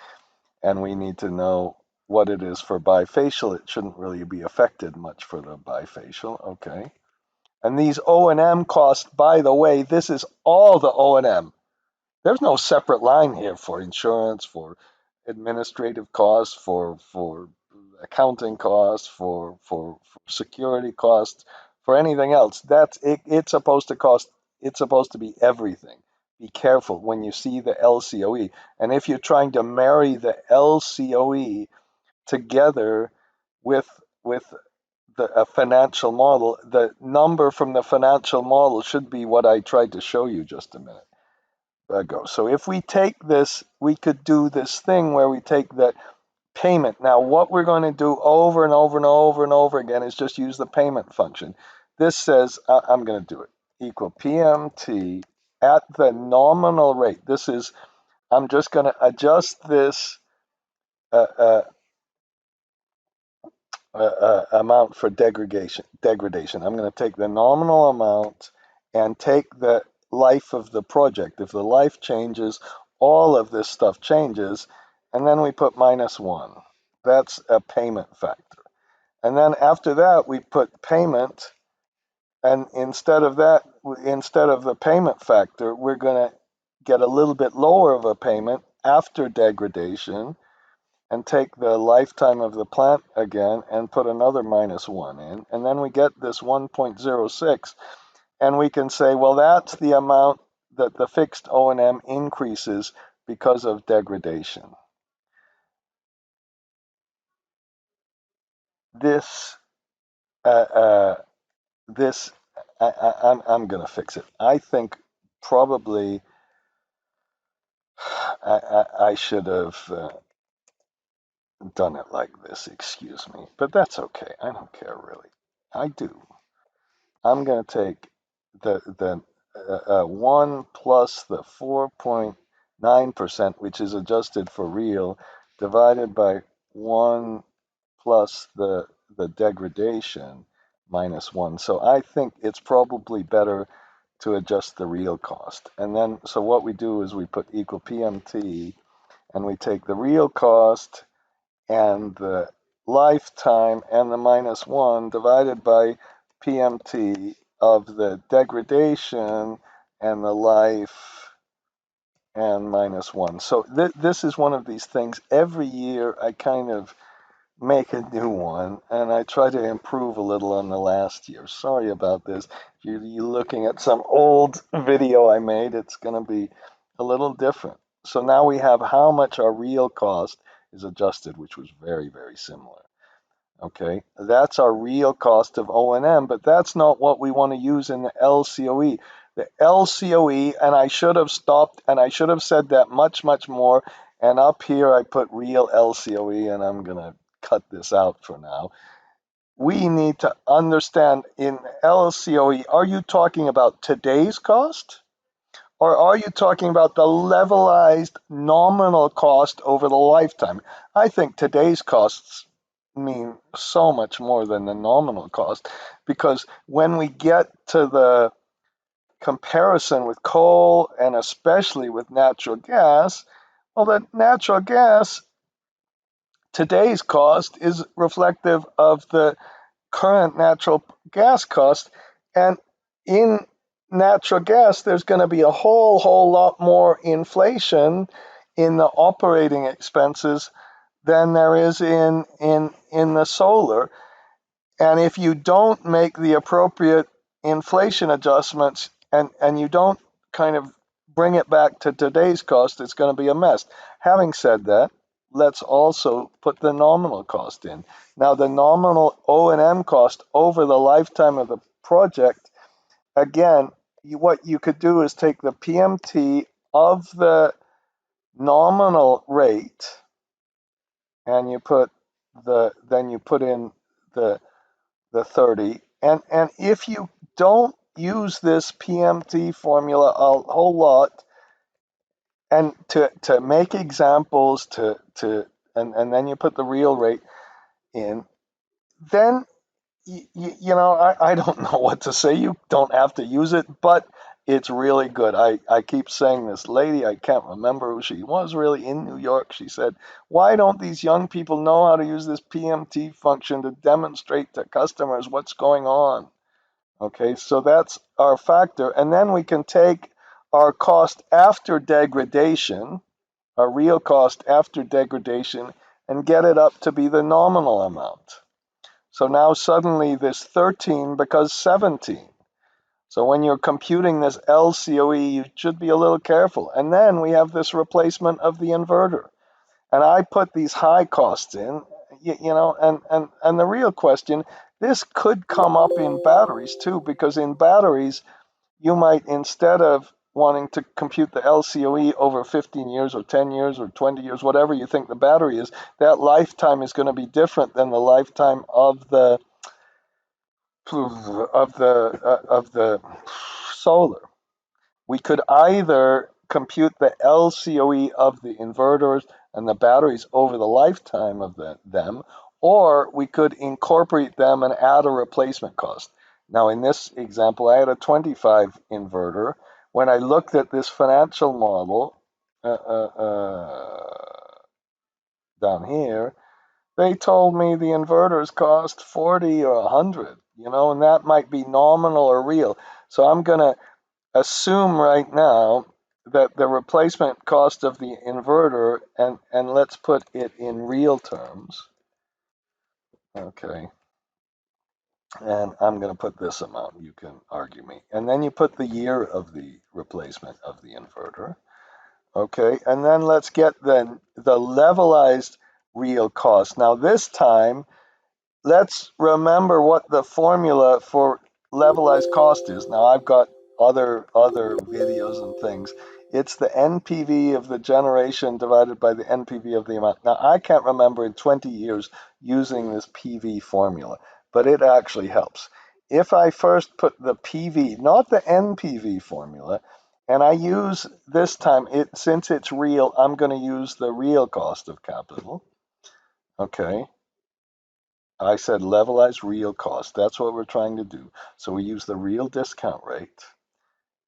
and we need to know what it is for bifacial. It shouldn't really be affected much for the bifacial. Okay, and these O&M costs, by the way, this is all the O&M. There's no separate line here for insurance, for administrative costs, for accounting costs, for security costs, for anything else. It's supposed to cost. It's supposed to be everything. Be careful when you see the LCOE, and if you're trying to marry the LCOE together with with a financial model, the number from the financial model should be what I tried to show you just a minute ago. So if we take this, we could do this thing where we take the payment. Now, what we're going to do over and over and over and over again is just use the payment function. This says, I'm going to do it, equal PMT at the nominal rate. This is, I'm just going to adjust this uh, uh, amount for degradation. I'm going to take the nominal amount and take the life of the project. If the life changes, all of this stuff changes, and then we put -1. That's a payment factor. And then after that, we put payment, and instead of the payment factor, we're going to get a little bit lower of a payment after degradation, and take the lifetime of the plant again and put another -1 in, and then we get this 1.06, and we can say, well, that's the amount that the fixed O&M increases because of degradation. This, this, I'm going to fix it. I think probably I should have done it like this, excuse me, but that's okay. I don't care really. I do. I'm going to take the 1 plus the 4.9%, which is adjusted for real, divided by 1 plus the degradation minus 1. So I think it's probably better to adjust the real cost. And then, so what we do is we put equal PMT, and we take the real cost and the lifetime and the minus 1 divided by PMT of the degradation and the life and minus 1. So this is one of these things. Every year I kind of make a new one, and I try to improve a little on the last year. Sorry about this. If you're looking at some old video I made, it's going to be a little different. So now we have how much our real cost is adjusted, which was very, very similar. Okay, that's our real cost of O&M, but that's not what we want to use in the LCOE. The LCOE, and I should have stopped and I should have said that much, much more. And up here I put real LCOE, and I'm going to cut this out for now. We need to understand in LCOE, are you talking about today's cost? Or are you talking about the levelized nominal cost over the lifetime? I think today's costs mean so much more than the nominal cost, because when we get to the comparison with coal and especially with natural gas, well, the natural gas, today's cost is reflective of the current natural gas cost. And in natural gas, there's going to be a whole lot more inflation in the operating expenses than there is in the solar. And if you don't make the appropriate inflation adjustments, and you don't kind of bring it back to today's cost, it's going to be a mess. Having said that, let's also put the nominal cost in. Now, the nominal O&M cost over the lifetime of the project, again, what you could do is take the PMT of the nominal rate, and then you put in the 30. And if you don't use this PMT formula a whole lot, and to make examples and then you put the real rate in, then I don't know what to say. You don't have to use it, but it's really good. I keep saying this lady, I can't remember who she was, really, in New York. She said, why don't these young people know how to use this PMT function to demonstrate to customers what's going on? Okay, so that's our factor. And then we can take our cost after degradation, our real cost after degradation, and get it up to be the nominal amount. So now suddenly this 13 becomes 17. So when you're computing this LCOE, you should be a little careful. And then we have this replacement of the inverter. And I put these high costs in, and the real question, this could come up in batteries too, because in batteries, you might, instead of wanting to compute the LCOE over 15 years or 10 years or 20 years, whatever you think the battery is, that lifetime is going to be different than the lifetime of the solar. We could either compute the LCOE of the inverters and the batteries over the lifetime of them, or we could incorporate them and add a replacement cost. Now, in this example, I had a 25 inverter. When I looked at this financial model down here, they told me the inverters cost 40 or 100, and that might be nominal or real. So I'm going to assume right now that the replacement cost of the inverter, and let's put it in real terms. Okay. And I'm going to put this amount. You can argue me. And then you put the year of the replacement of the inverter. Okay. And then let's get the levelized real cost. Now this time, let's remember what the formula for levelized cost is. Now I've got other videos and things. It's the NPV of the generation divided by the NPV of the amount. Now I can't remember in 20 years using this PV formula, but it actually helps. If I first put the PV, not the NPV formula, and I use this time, since it's real, I'm going to use the real cost of capital. Okay. I said levelized real cost. That's what we're trying to do. So we use the real discount rate,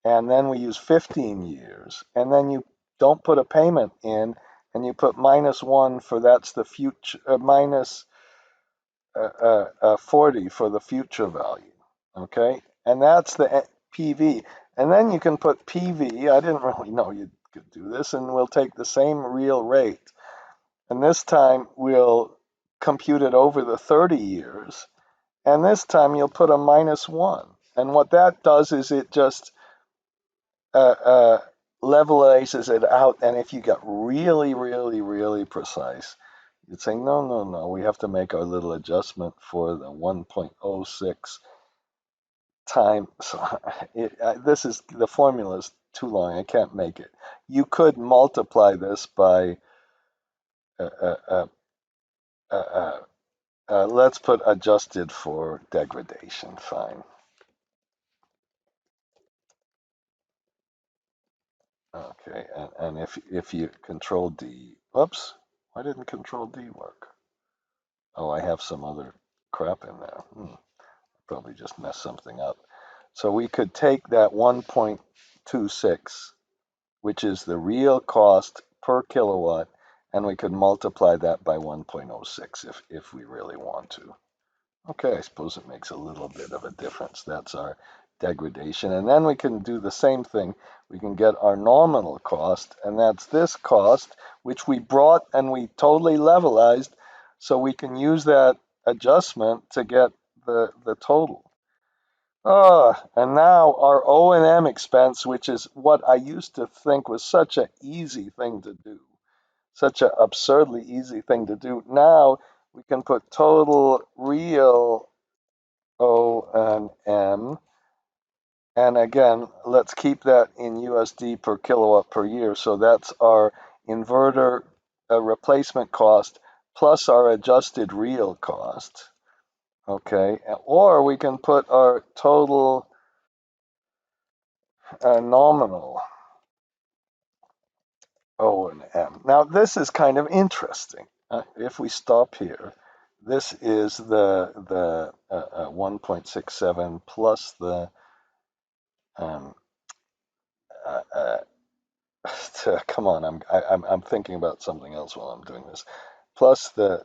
and then we use 15 years, and then you don't put a payment in, and you put -1 for that's the future, minus 40 for the future value. Okay, and that's the PV. And then you can put PV. I didn't really know you could do this, and we'll take the same real rate, and this time we'll compute it over the 30 years, and this time you'll put a -1. And what that does is it just uh, uh, levelizes it out. And if you get really, really, really precise, you'd say, no, no, no, we have to make our little adjustment for the 1.06 time. So this is, the formula is too long. I can't make it. You could multiply this by, uh, uh, uh, uh, let's put adjusted for degradation. Fine. Okay, and if you control D, whoops, why didn't control D work? Oh, I have some other crap in there. Probably just messed something up. So we could take that 1.26, which is the real cost per kilowatt, and we could multiply that by 1.06 if we really want to. Okay, I suppose it makes a little bit of a difference. That's our degradation. And then we can do the same thing. We can get our nominal cost, and that's this cost, which we brought and we totally levelized. So we can use that adjustment to get the total. And now our O&M expense, which is what I used to think was such an easy thing to do, such an absurdly easy thing to do. Now we can put total real O&M, and again, let's keep that in USD per kilowatt per year. So that's our inverter replacement cost plus our adjusted real cost. Okay, or we can put our total nominal O&M. Now this is kind of interesting. If we stop here, this is the 1.67 plus the um, uh, come on, I'm thinking about something else while I'm doing this. Plus the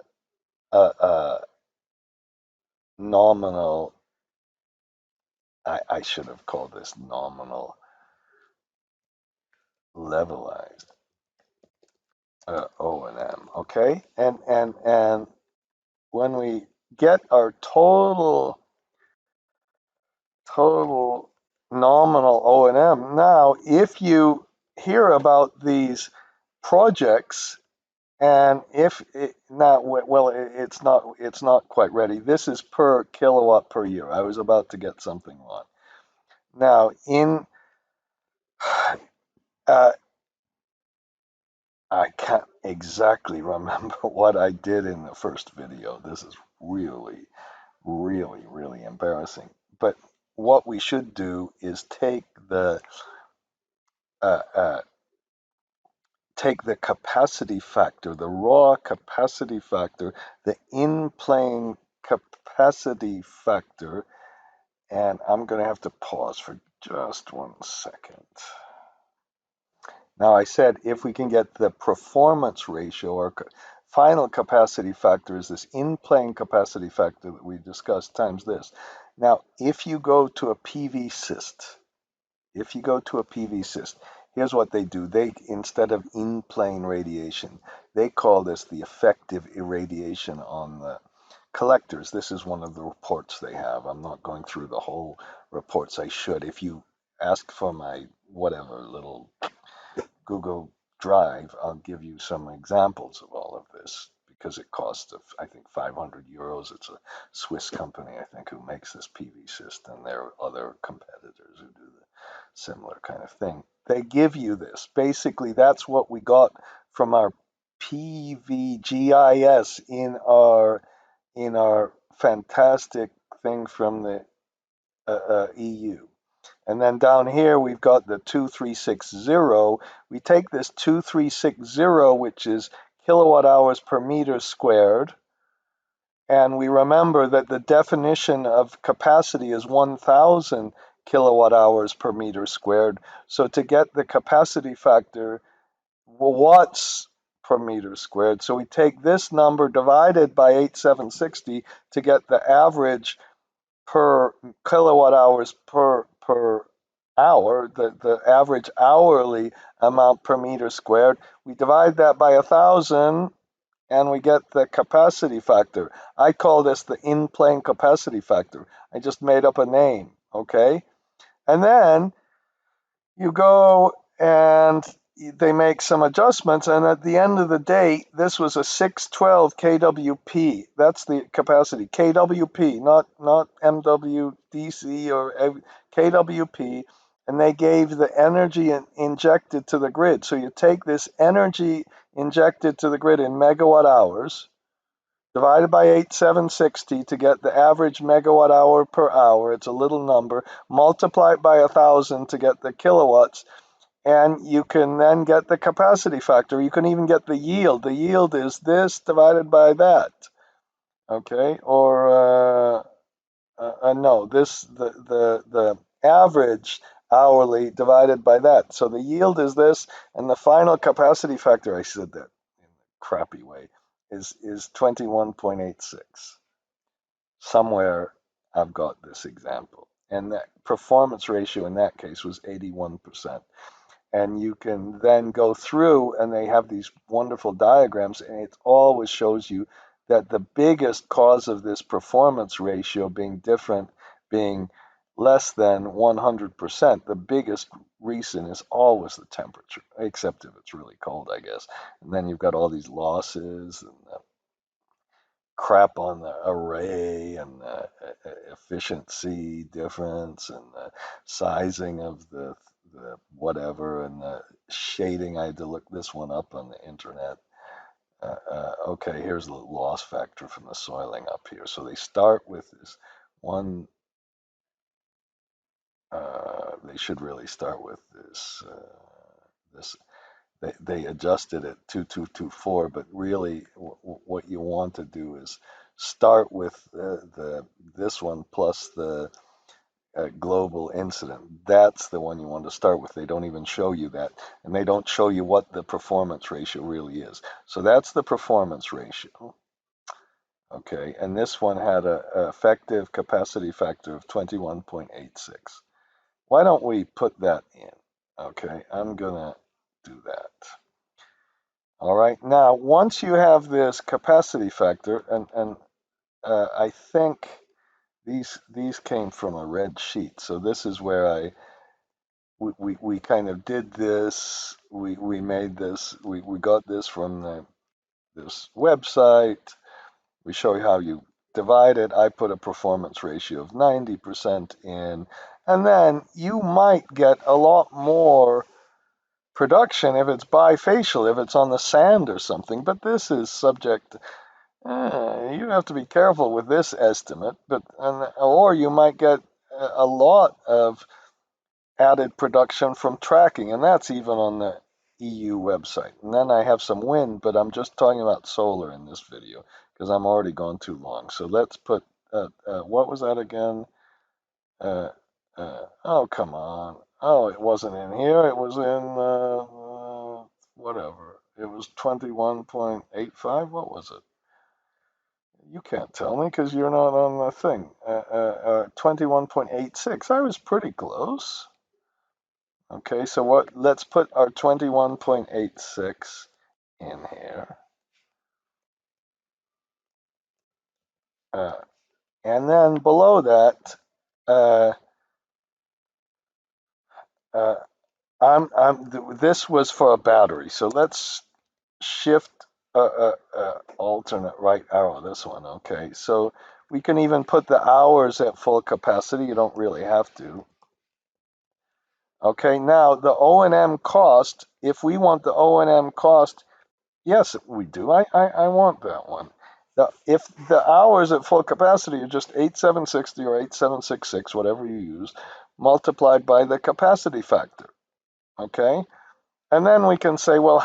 nominal. I should have called this nominal levelized O&M. Okay, and when we get our total nominal O&M, now if you hear about these projects, and if it not well, it's not quite ready. This is per kilowatt per year. I was about to get something wrong. Now in I can't exactly remember what I did in the first video. This is really, really, really embarrassing. But what we should do is take the uh, uh, capacity factor, the raw capacity factor, the in-plane capacity factor, and I'm going to have to pause for just 1 second. Now I said if we can get the performance ratio or final capacity factor is this in-plane capacity factor that we discussed times this. Now if you go to a PV syst, here's what they do. They, instead of in-plane radiation, they call this the effective irradiation on the collectors. This is one of the reports they have. I'm not going through the whole reports. I should. If you ask for my whatever little Google Drive, I'll give you some examples of all of this because it costs, I think, 500 euros. It's a Swiss company, I think, who makes this PV system. There are other competitors who do the similar kind of thing. They give you this. Basically, that's what we got from our PVGIS in our fantastic thing from the EU. And then down here, we've got the 2360. We take this 2360, which is kilowatt hours per meter squared, And we remember that the definition of capacity is 1,000 kilowatt hours per meter squared. So to get the capacity factor, watts per meter squared. So we take this number divided by 8760 to get the average per kilowatt hours per hour, the average hourly amount per meter squared. We divide that by 1,000 and we get the capacity factor. I call this the in-plane capacity factor. I just made up a name, okay? And then you go and they make some adjustments, and at the end of the day, this was a 612 kWp. That's the capacity, kWp, not MWDC or kWp, and they gave the energy injected to the grid. So you take this energy injected to the grid in megawatt hours, divided by 8760 to get the average megawatt hour per hour. It's a little number. Multiply it by 1,000 to get the kilowatts, and you can then get the capacity factor. You can even get the yield. The yield is this divided by that, okay? Or no, this the average hourly divided by that. So the yield is this, and the final capacity factor, I said that in a crappy way, is 21.86. Somewhere I've got this example. And that performance ratio in that case was 81%. And you can then go through, and they have these wonderful diagrams, and it always shows you that the biggest cause of this performance ratio being different, being less than 100%, the biggest reason is always the temperature, except if it's really cold, I guess. And then you've got all these losses and crap on the array and the efficiency difference and the sizing of the whatever and the shading. I had to look this one up on the internet. Okay, here's the loss factor from the soiling up here. So they start with this one. They should really start with this. They adjusted it 2224, but really what you want to do is start with this one plus the global incident. That's the one you want to start with. They don't even show you that, and they don't show you what the performance ratio really is. So that's the performance ratio. Okay, and this one had a effective capacity factor of 21.86. Why don't we put that in? Okay, I'm gonna do that. All right, now once you have this capacity factor, and I think these came from a red sheet, so this is where we kind of did this. We made this. We got this from this website. We show you how you divide it. I put a performance ratio of 90% in, and then you might get a lot more production if it's bifacial, if it's on the sand or something, but this is subject, you have to be careful with this estimate, or you might get a lot of added production from tracking, and that's even on the EU website. And then I have some wind, but I'm just talking about solar in this video because I'm already gone too long. So let's put, what was that again? Oh, come on. Oh, it wasn't in here. It was in whatever. It was 21.85. What was it? You can't tell me because you're not on the thing. 21.86. I was pretty close. Okay, so let's put our 21.86 in here. And then below that, this was for a battery. So let's shift alternate right arrow this one. Okay, so we can even put the hours at full capacity. You don't really have to. Okay, now the O&M cost, if we want the O&M cost, yes, we do. I want that one. If the hours at full capacity are just 8760 or 8766, whatever you use, multiplied by the capacity factor. Okay? And then we can say, well,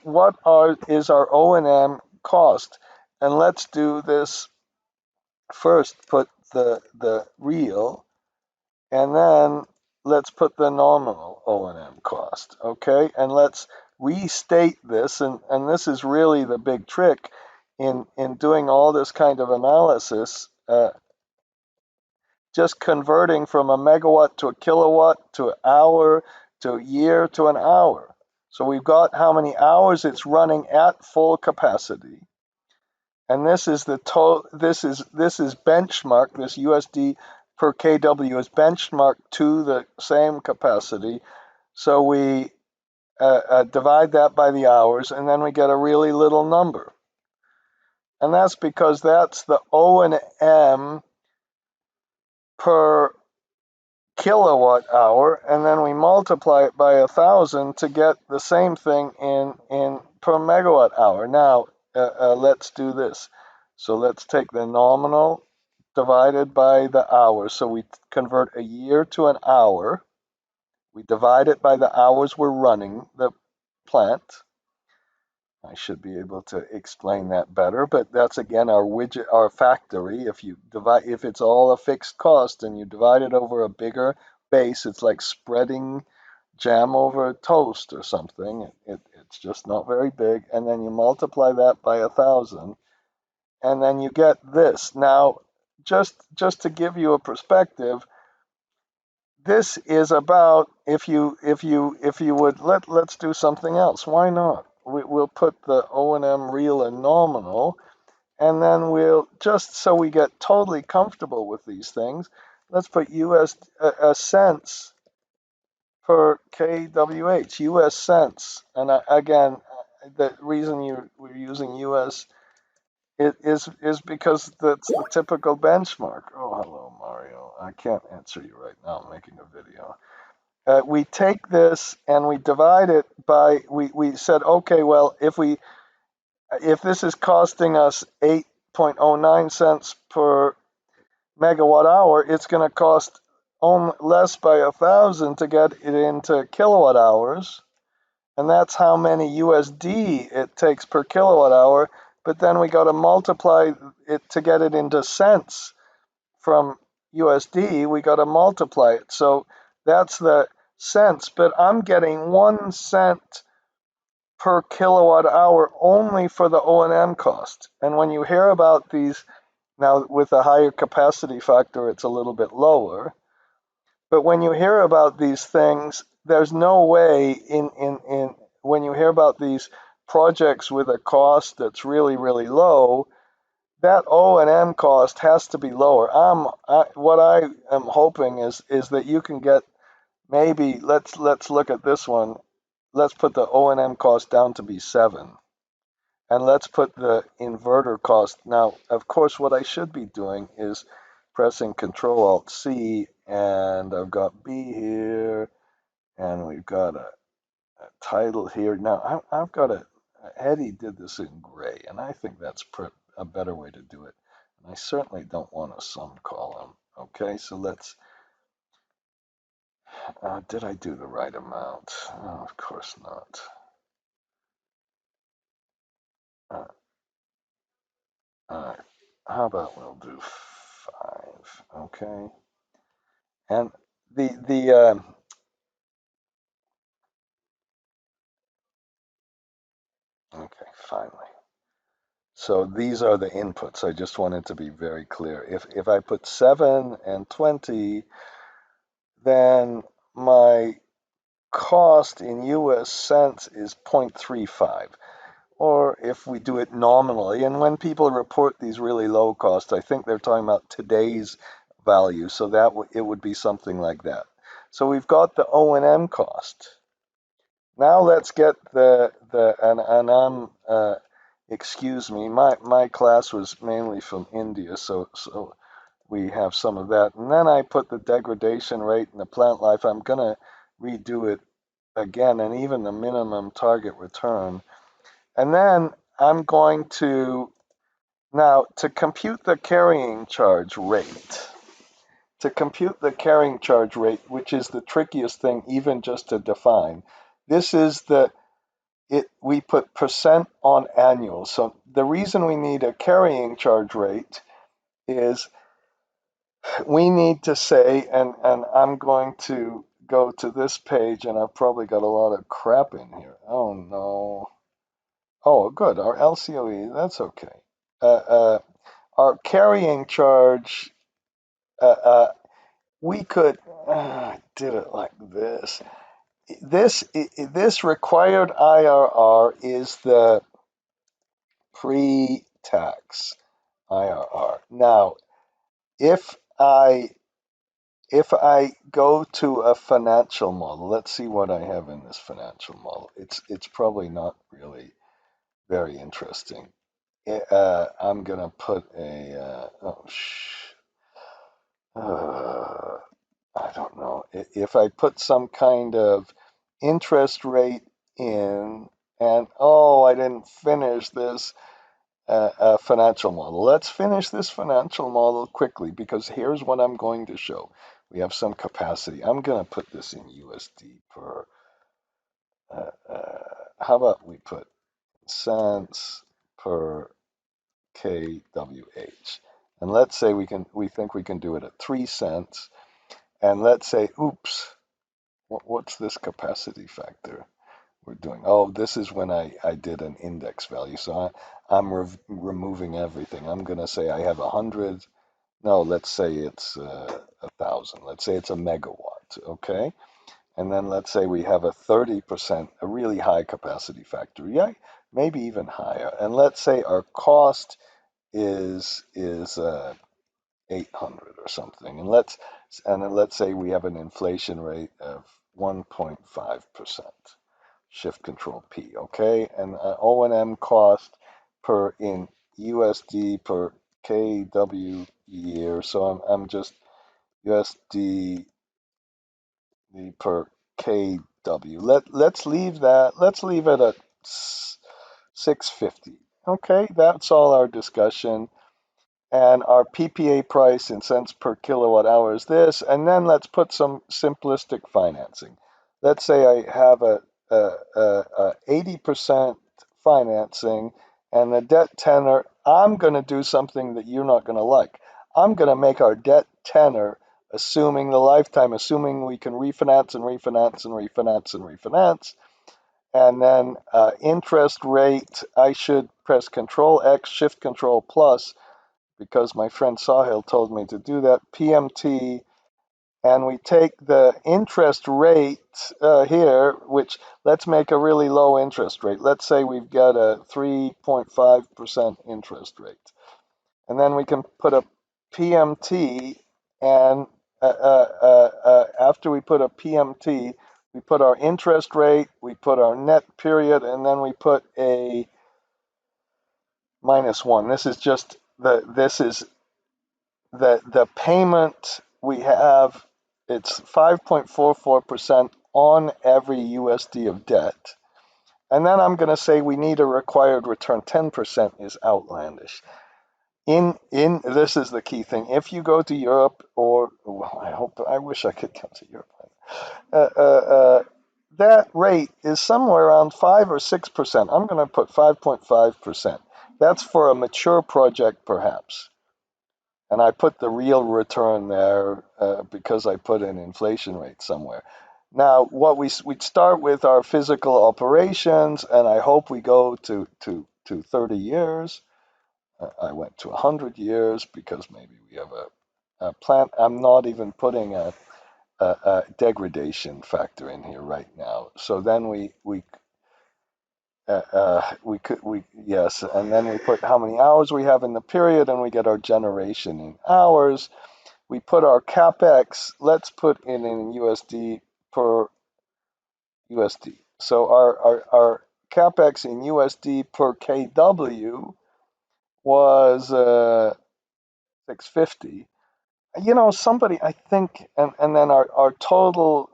what is our O&M cost? And let's do this first put the real, and then let's put the nominal O&M cost, okay? And let's restate this, and this is really the big trick in doing all this kind of analysis, just converting from a megawatt to a kilowatt to an hour to a year to an hour. So we've got how many hours it's running at full capacity. And this is the this is benchmark. This USD per kW is benchmarked to the same capacity. So we divide that by the hours, and then we get a really little number. And that's because that's the O&M per kilowatt hour, and then we multiply it by 1,000 to get the same thing in per megawatt hour. Now, let's do this. So let's take the nominal divided by the hours. So we convert a year to an hour. We divide it by the hours we're running the plant. I should be able to explain that better, but that's again our widget, our factory. If it's all a fixed cost and you divide it over a bigger base, it's like spreading jam over toast or something. It's just not very big, and then you multiply that by 1,000, and then you get this. Now, just to give you a perspective, this is about if you would let's do something else. Why not? We'll put the O&M real and nominal, and then we'll, just so we get totally comfortable with these things, let's put US cents per kWh, US cents. And again, the reason we're using US is because that's the typical benchmark. Oh, hello, Mario. I can't answer you right now. I'm making a video. We take this and we divide it by, we said, okay, well, if this is costing us 8.09 cents per megawatt hour, it's going to cost less by 1,000 to get it into kilowatt hours. And that's how many USD it takes per kilowatt hour. But then we got to multiply it to get it into cents from USD. We got to multiply it. So that's the cents. But I'm getting 1 cent per kilowatt hour only for the O&M cost. And when you hear about these, now with a higher capacity factor, it's a little bit lower. But when you hear about these things, there's no way in when you hear about these projects with a cost that's really, really low, that O&M cost has to be lower. What I am hoping is that you can get, maybe let's look at this one. Let's put the O&M cost down to be 7. And let's put the inverter cost. Now, of course, what I should be doing is pressing Control-Alt-C, and I've got B here, and we've got a title here. Now, I've got Eddie did this in gray, and I think that's a better way to do it. And I certainly don't want a sum column. Okay, so let's, did I do the right amount? Oh, of course not. All right, how about we'll do 5, okay? And the okay, finally. So these are the inputs. I just wanted to be very clear. If I put 7 and 20, then my cost in US cents is 0.35. Or if we do it nominally, and when people report these really low costs, I think they're talking about today's value. So that it would be something like that. So we've got the O&M cost. Now let's get and I'm excuse me, my class was mainly from India, so we have some of that. And then I put the degradation rate and the plant life. I'm gonna redo it again, and even the minimum target return. And then I'm going to, now to compute the carrying charge rate. To compute the carrying charge rate, which is the trickiest thing even just to define, this is we put percent on annual. So the reason we need a carrying charge rate is we need to say, and I'm going to go to this page, and I've probably got a lot of crap in here. Oh no. Oh, good. Our LCOE, that's okay. Our carrying charge, uh, uh, we could, I did it like this. This required IRR is the pre-tax IRR. Now, if I if I go to a financial model, let's see what I have in this financial model. It's probably not really very interesting. I'm gonna put a I don't know if I put some kind of interest rate in, and oh, I didn't finish this financial model. Let's finish this financial model quickly because here's what I'm going to show. We have some capacity. I'm going to put this in USD per. How about we put cents per kWh, and let's say we think we can do it at 3 cents, and let's say, oops, what's this capacity factor we're doing? Oh, this is when I did an index value, so I'm removing everything. I'm going to say I have 100. No, let's say it's 1,000. Let's say it's a megawatt, okay? And then let's say we have a 30%, a really high capacity factor, yeah, maybe even higher. And let's say our cost is 800 or something. And then let's say we have an inflation rate of 1.5%. Shift Control P, okay? And O&M cost per in USD per kW year. So I'm just USD per kW. Let's leave that. Let's leave it at 650. Okay, that's all our discussion. And our PPA price in cents per kilowatt hour is this. And then let's put some simplistic financing. Let's say I have a 80% financing and the debt tenor. I'm going to do something that you're not going to like. I'm going to make our debt tenor, assuming the lifetime, assuming we can refinance and refinance and refinance and refinance. And then interest rate, I should press Control X, Shift Control plus, because my friend Sahil told me to do that, PMT, and we take the interest rate here, which let's make a really low interest rate. Let's say we've got a 3.5% interest rate. And then we can put a PMT, and after we put a PMT, we put our interest rate, we put our net period, and then we put a -1. This is just the payment we have. It's 5.44% on every USD of debt. And then I'm going to say we need a required return. 10% is outlandish. In this is the key thing. If you go to Europe, or well, I wish I could come to Europe. That rate is somewhere around 5 or 6%. I'm going to put 5.5%. That's for a mature project, perhaps. And I put the real return there because I put an inflation rate somewhere. Now, what we'd start with our physical operations, and I hope we go to 30 years. I went to 100 years because maybe we have a plant. I'm not even putting a degradation factor in here right now. So then yes, and then we put how many hours we have in the period, and we get our generation in hours. We put our capex. Let's put it in USD per USD. So our capex in USD per kW was 650. You know, somebody, I think, and then our total,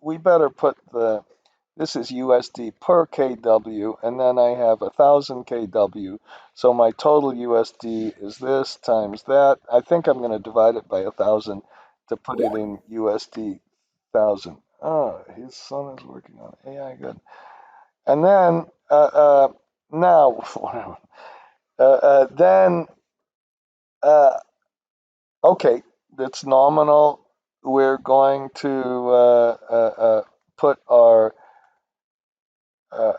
we better put this is USD per kW, and then I have 1,000 kW. So my total USD is this times that. I think I'm going to divide it by 1,000 to put it in USD 1,000. Oh, his son is working on AI, good. And then now, then Uh, okay, that's nominal. We're going to put our uh,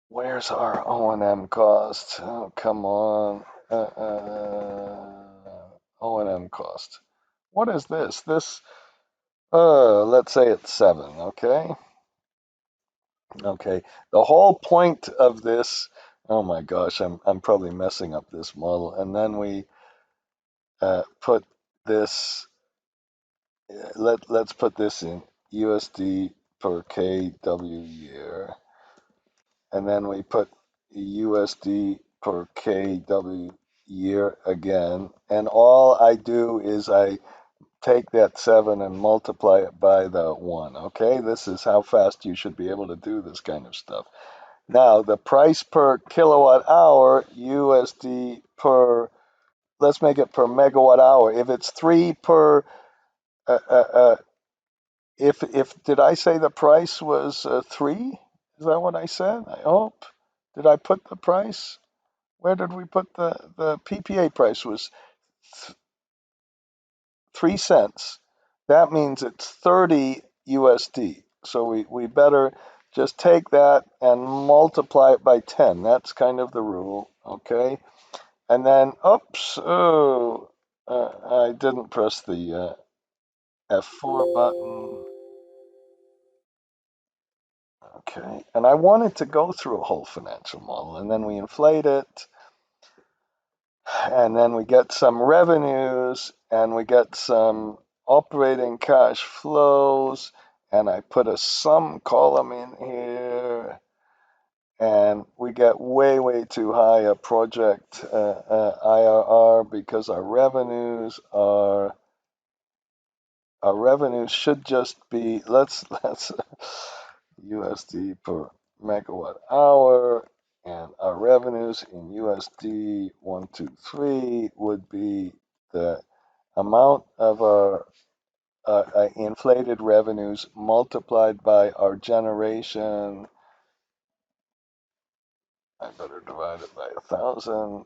where's our O&M cost? Oh, come on. O&M cost. What is this? Let's say it's 7, okay? Okay. The whole point of this, oh my gosh, I'm probably messing up this model. And then we put this, let's put this in USD per kW year. And then we put USD per kW year again. And all I do is I take that 7 and multiply it by the 1. Okay, this is how fast you should be able to do this kind of stuff. Now, the price per kilowatt hour, USD per, let's make it per megawatt hour. If it's 3 per, uh, uh, uh, if did I say the price was 3? Is that what I said? I hope. Did I put the price? Where did we put the PPA price was 3 cents. That means it's 30 USD. So we better just take that and multiply it by 10. That's kind of the rule, okay? And then, oops, I didn't press the F4 button. Okay, and I wanted to go through a whole financial model, and then we inflate it, and then we get some revenues, and we get some operating cash flows, and I put a sum column in here, and we get way too high a project IRR because our revenues should just be let's USD per megawatt hour, and our revenues in USD 123 would be the amount of our inflated revenues multiplied by our generation. I better divide it by 1,000,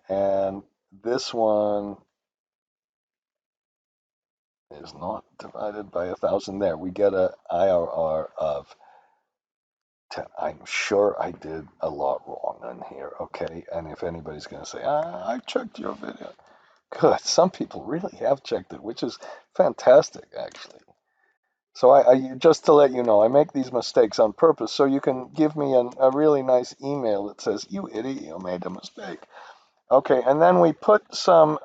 and this one is not divided by 1,000. There, we get a IRR of 10. I'm sure I did a lot wrong in here, okay? And if anybody's going to say, I checked your video. Good, some people really have checked it, which is fantastic, actually. So just to let you know, I make these mistakes on purpose so you can give me a really nice email that says, you idiot, you made a mistake. Okay, and then we put some,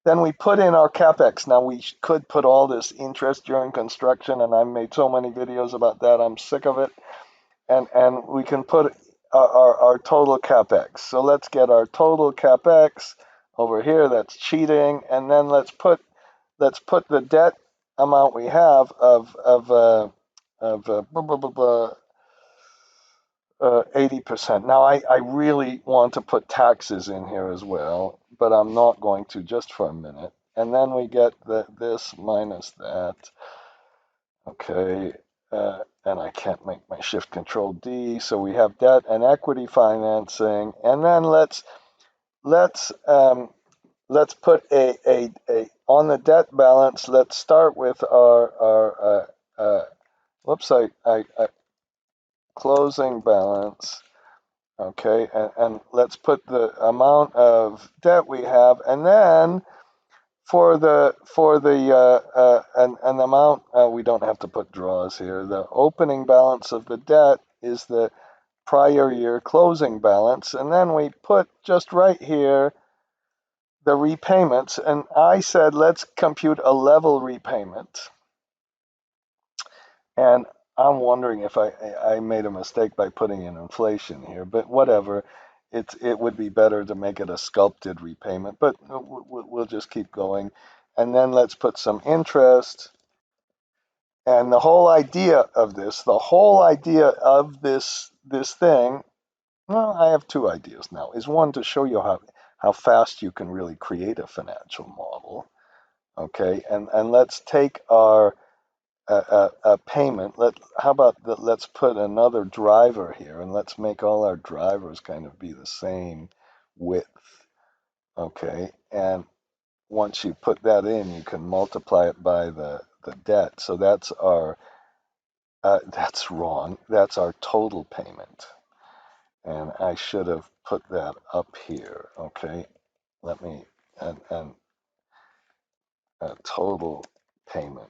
then we put in our capex. Now we could put all this interest during construction, and I've made so many videos about that. I'm sick of it. And we can put our total capex. So let's get our total capex over here. That's cheating. And then let's put the debt amount we have of 80%. Now, I really want to put taxes in here as well, but I'm not going to just for a minute. And then we get this minus that. Okay, and I can't make my shift control D. So we have debt and equity financing. And then let's put a on the debt balance. Let's start with our whoops, I closing balance. Okay, and let's put the amount of debt we have, and then for the an amount we don't have to put draws here. The opening balance of the debt is the prior year closing balance, and then we put just right here the repayments. And I said let's compute a level repayment. And I'm wondering if I made a mistake by putting in inflation here, but whatever. It would be better to make it a sculpted repayment, but we'll just keep going. And then let's put some interest. And the whole idea of this thing, well, I have two ideas now. Is one to show you how fast you can really create a financial model. Okay, and let's take our a payment. How about let's put another driver here, and let's make all our drivers kind of be the same width. Okay, and once you put that in, you can multiply it by the debt. So that's our, that's wrong. That's our total payment. And I should have put that up here. Okay, let me, and total payment.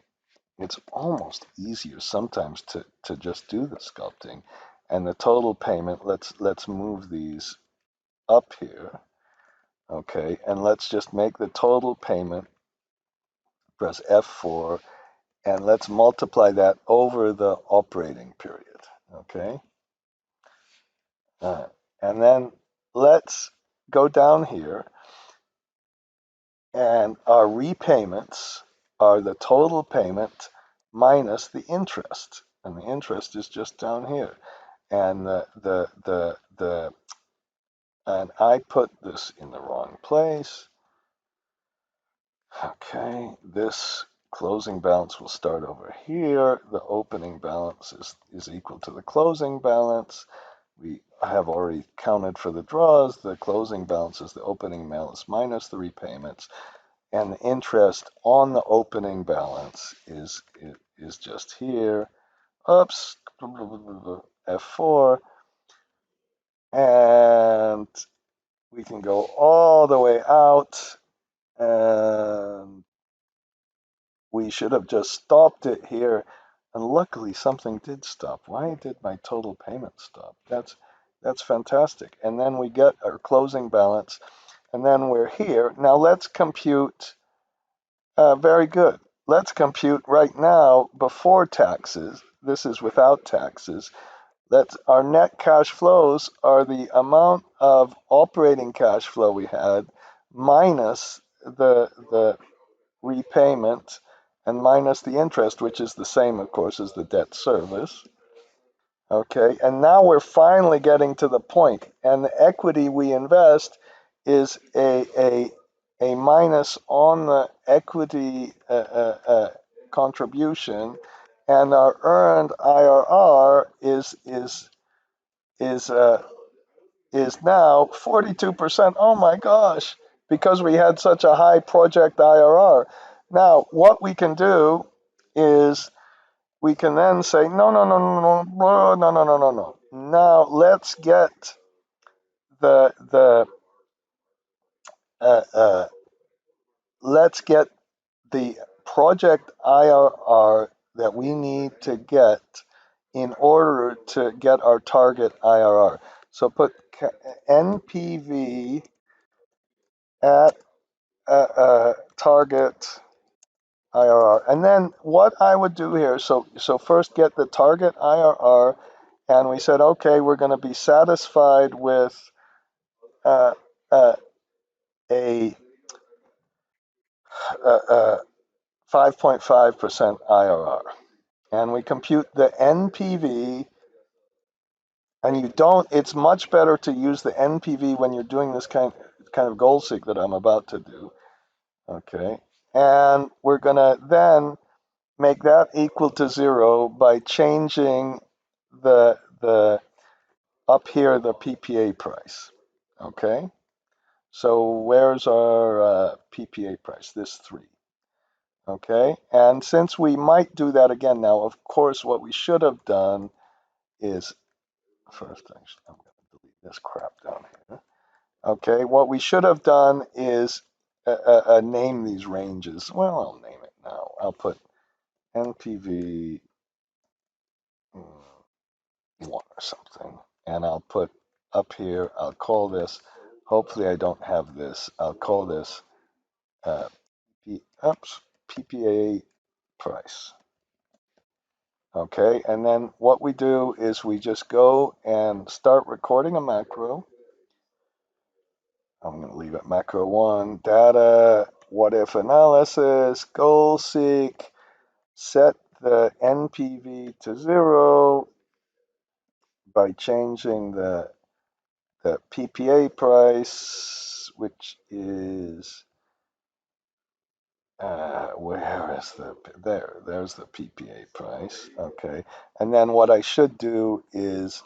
It's almost easier sometimes to just do the sculpting. And the total payment, let's move these up here. Okay, and let's just make the total payment, press F4, and let's multiply that over the operating period. Okay, and then let's go down here, and our repayments are the total payment minus the interest, and the interest is just down here. And and I put this in the wrong place. Okay, this closing balance will start over here. The opening balance is equal to the closing balance. We have already counted for the draws. The closing balance is the opening balance minus the repayments. And the interest on the opening balance is just here. Oops, F4. And we can go all the way out, and we should have just stopped it here. And luckily something did stop. Why did my total payment stop? That's fantastic. And then we get our closing balance, and then we're here. Now let's compute, very good. Let's compute right now before taxes. This is without taxes. That's our net cash flows are the amount of operating cash flow we had minus the repayment and minus the interest, which is the same, of course, as the debt service. Okay, and now we're finally getting to the point, and the equity we invest is a minus on the equity contribution, and our earned IRR is now 42%. Oh my gosh, because we had such a high project IRR. Now, what we can do is we can then say, no, no, no, no, no, no, no, no, no, no, no. Now let's get the uh, uh, let's get the project IRR that we need to get in order to get our target IRR. So put NPV at target IRR. And then what I would do here, so first get the target IRR, and we said, okay, we're going to be satisfied with uh, uh, a 5.5% IRR. And we compute the NPV, and you don't, it's much better to use the NPV when you're doing this kind of goal seek that I'm about to do. Okay, and we're going to then make that equal to 0 by changing the up here the PPA price. Okay, so where's our PPA price? This 3. Okay, and since we might do that again now, of course, what we should have done is, first, actually, I'm going to delete this crap down here. Okay, what we should have done is name these ranges. Well, I'll name it now. I'll put NPV 1 or something, and I'll put up here, I'll call this, hopefully I don't have this, I'll call this PPA price. Okay, and then what we do is we just go and start recording a macro. I'm going to leave it macro 1, data, what if analysis, goal seek, set the NPV to 0 by changing the PPA price, which is, where is there's the PPA price. Okay, and then what I should do is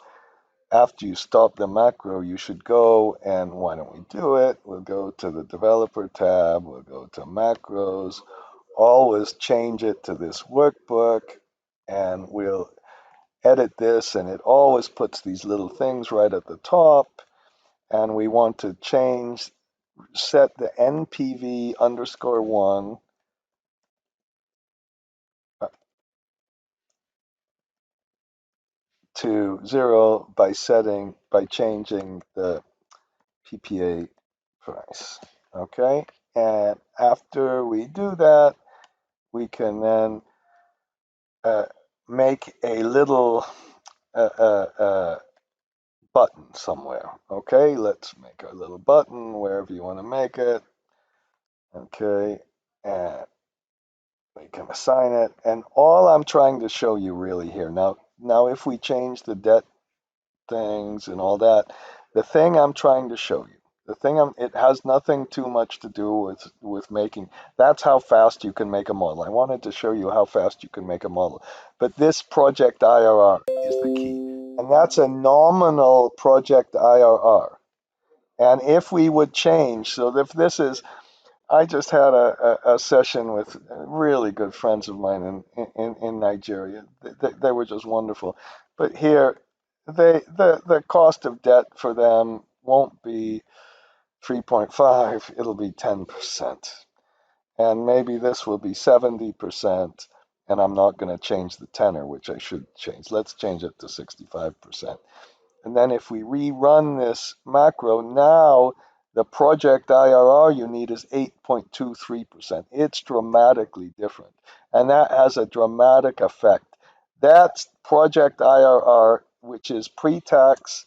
after you stop the macro, you should go, and why don't we do it? We'll go to the developer tab, we'll go to macros, always change it to this workbook, and we'll edit this, and it always puts these little things right at the top, and we want to set the NPV underscore 1 to 0 by changing the PPA price. Okay, and after we do that, we can then uh, make a little button somewhere. Okay, let's make our little button wherever you want to make it. Okay, and we can assign it. And all I'm trying to show you really here now, if we change the debt things and all that, the thing I'm trying to show you, it has nothing too much to do with making. That's how fast you can make a model. I wanted to show you how fast you can make a model, but this project IRR is the key, and that's a nominal project IRR. And if we would change, so if this is, I just had a session with really good friends of mine in Nigeria. They were just wonderful. But here, the cost of debt for them won't be 3.5, it'll be 10%. And maybe this will be 70%, and I'm not going to change the tenor, which I should change. Let's change it to 65%. And then if we rerun this macro, now the project IRR you need is 8.23%. It's dramatically different. And that has a dramatic effect. That's project IRR, which is pre-tax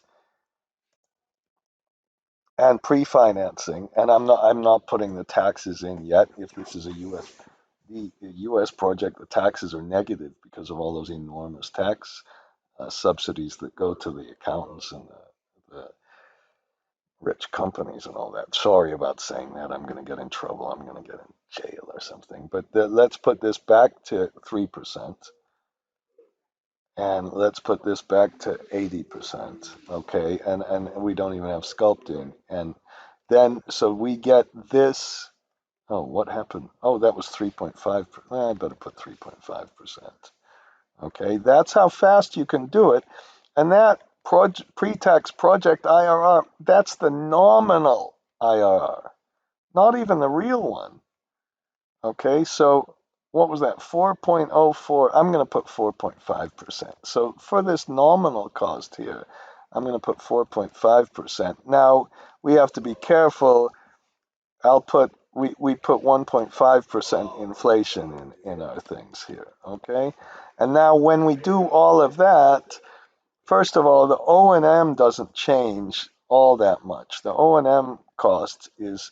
and pre-financing. And I'm not putting the taxes in yet. If this is a US project, the taxes are negative because of all those enormous tax subsidies that go to the accountants and the rich companies and all that. Sorry about saying that. I'm going to get in trouble. I'm going to get in jail or something. But let's put this back to 3%. And let's put this back to 80%. Okay. And we don't even have sculpting. And then, so we get this. Oh, what happened? Oh, that was 3.5. I better put 3.5%. Okay. That's how fast you can do it. And that pre-tax project IRR, that's the nominal IRR, not even the real one. Okay, so what was that? 4.04. I'm going to put 4.5%. So for this nominal cost here, I'm going to put 4.5%. Now, we have to be careful. We put 1.5% inflation in our things here. Okay, and now when we do all of that, first of all, the O&M doesn't change all that much. The O&M cost is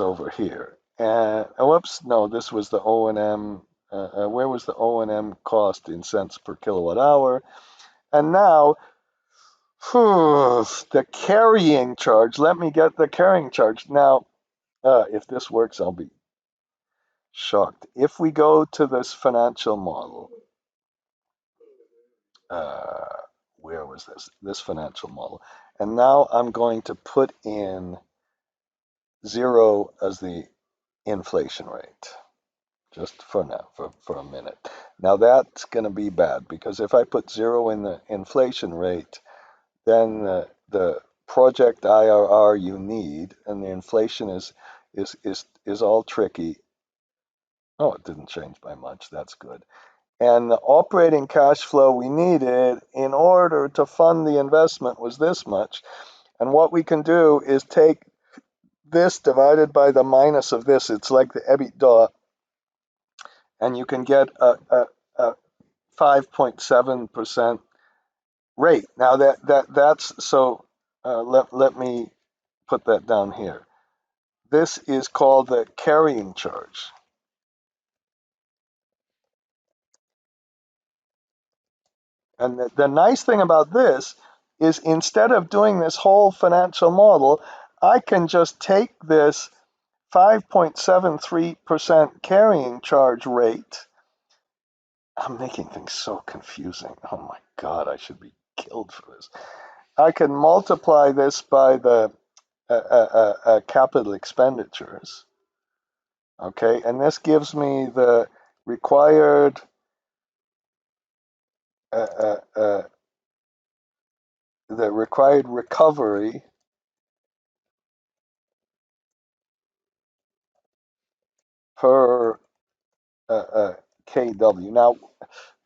over here. And whoops, no, this was the O&M. Where was the O&M cost in cents per kilowatt hour? And now, the carrying charge. Let me get the carrying charge. Now, if this works, I'll be shocked. If we go to this financial model, where was this? This financial model. And now I'm going to put in 0 as the inflation rate, just for now, for a minute. Now that's going to be bad, because if I put 0 in the inflation rate, then the project IRR you need, and the inflation is all tricky. Oh, it didn't change by much. That's good. And the operating cash flow we needed in order to fund the investment was this much. And what we can do is take this divided by the minus of this. It's like the EBITDA, and you can get a 5.7% rate. Now that's so. Let me put that down here. This is called the carrying charge. And the nice thing about this is, instead of doing this whole financial model, I can just take this 5.73% carrying charge rate. I'm making things so confusing. Oh my God, I should be killed for this. I can multiply this by the capital expenditures. Okay, and this gives me the required recovery per KW. Now,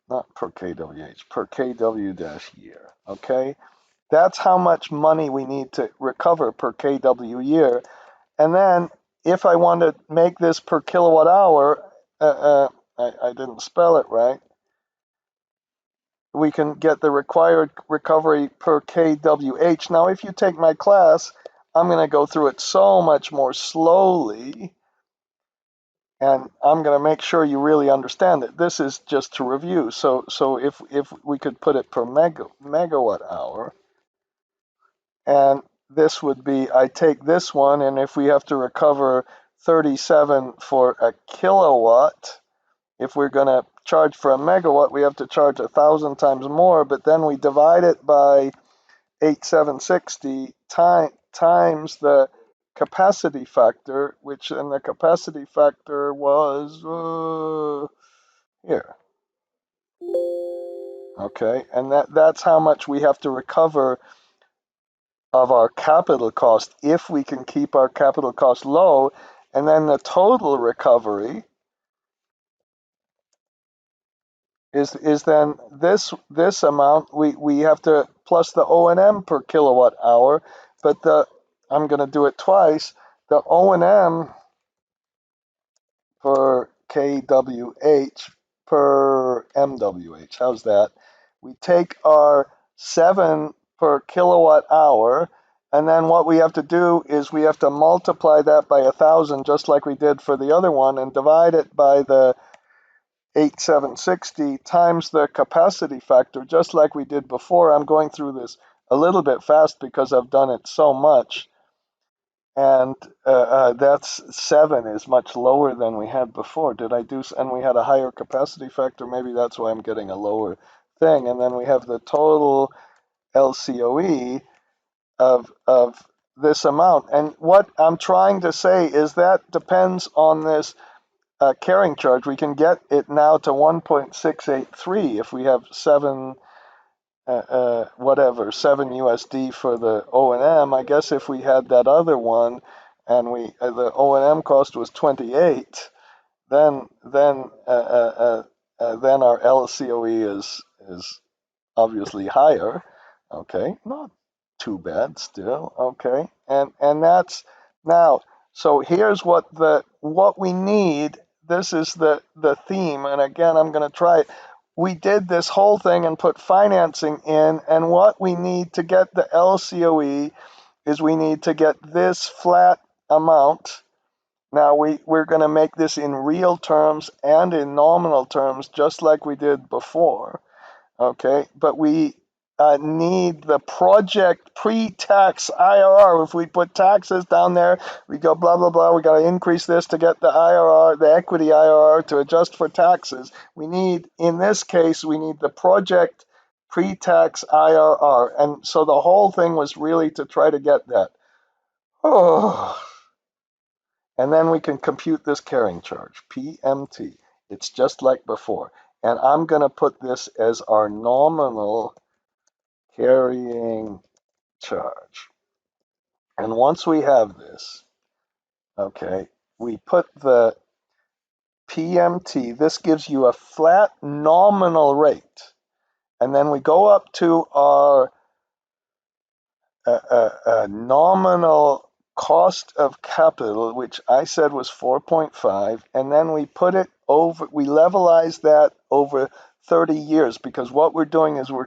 not per KWH, per KW dash year. Okay, that's how much money we need to recover per KW year. And then if I want to make this per kilowatt hour, I didn't spell it right. We can get the required recovery per kWh. Now, if you take my class, I'm going to go through it so much more slowly, and I'm going to make sure you really understand it. This is just to review. So if we could put it per megawatt hour, and this would be, I take this one, and if we have to recover 37 for a kilowatt, if we're going to charge for a megawatt, we have to charge 1,000 times more, but then we divide it by 8760 times the capacity factor, which and the capacity factor was here. Okay, and that's how much we have to recover of our capital cost if we can keep our capital cost low, and then the total recovery is then this amount. We have to plus the O&M per kilowatt hour, but I'm going to do it twice. The O&M per kWh per MWH. How's that? We take our 7 per kilowatt hour, and then what we have to do is we have to multiply that by 1,000, just like we did for the other one, and divide it by the 8760 times the capacity factor, just like we did before. I'm going through this a little bit fast because I've done it so much. And that's 7 is much lower than we had before. And we had a higher capacity factor. Maybe that's why I'm getting a lower thing. And then we have the total LCOE of this amount. And what I'm trying to say is that depends on this carrying charge. We can get it now to 1.683 if we have 7 USD for the O&M. I guess if we had that other one and the O&M cost was 28, then our LCOE is obviously higher. Okay, not too bad still. Okay, and that's now. So here's what we need. This is the theme, and again, I'm going to try it. We did this whole thing and put financing in, and what we need to get the LCOE is we need to get this flat amount. Now we're going to make this in real terms and in nominal terms, just like we did before. Okay, but we need the project pre-tax IRR. If we put taxes down there, we go blah, blah, blah. We got to increase this to get the IRR, the equity IRR to adjust for taxes. In this case, we need the project pre-tax IRR. And so the whole thing was really to try to get that. Oh. And then we can compute this carrying charge, PMT. It's just like before. And I'm going to put this as our nominal carrying charge. And once we have this, okay, we put the PMT. This gives you a flat nominal rate. And then we go up to our nominal cost of capital, which I said was 4.5, and then we put it over, we levelize that over 30 years, because what we're doing is we're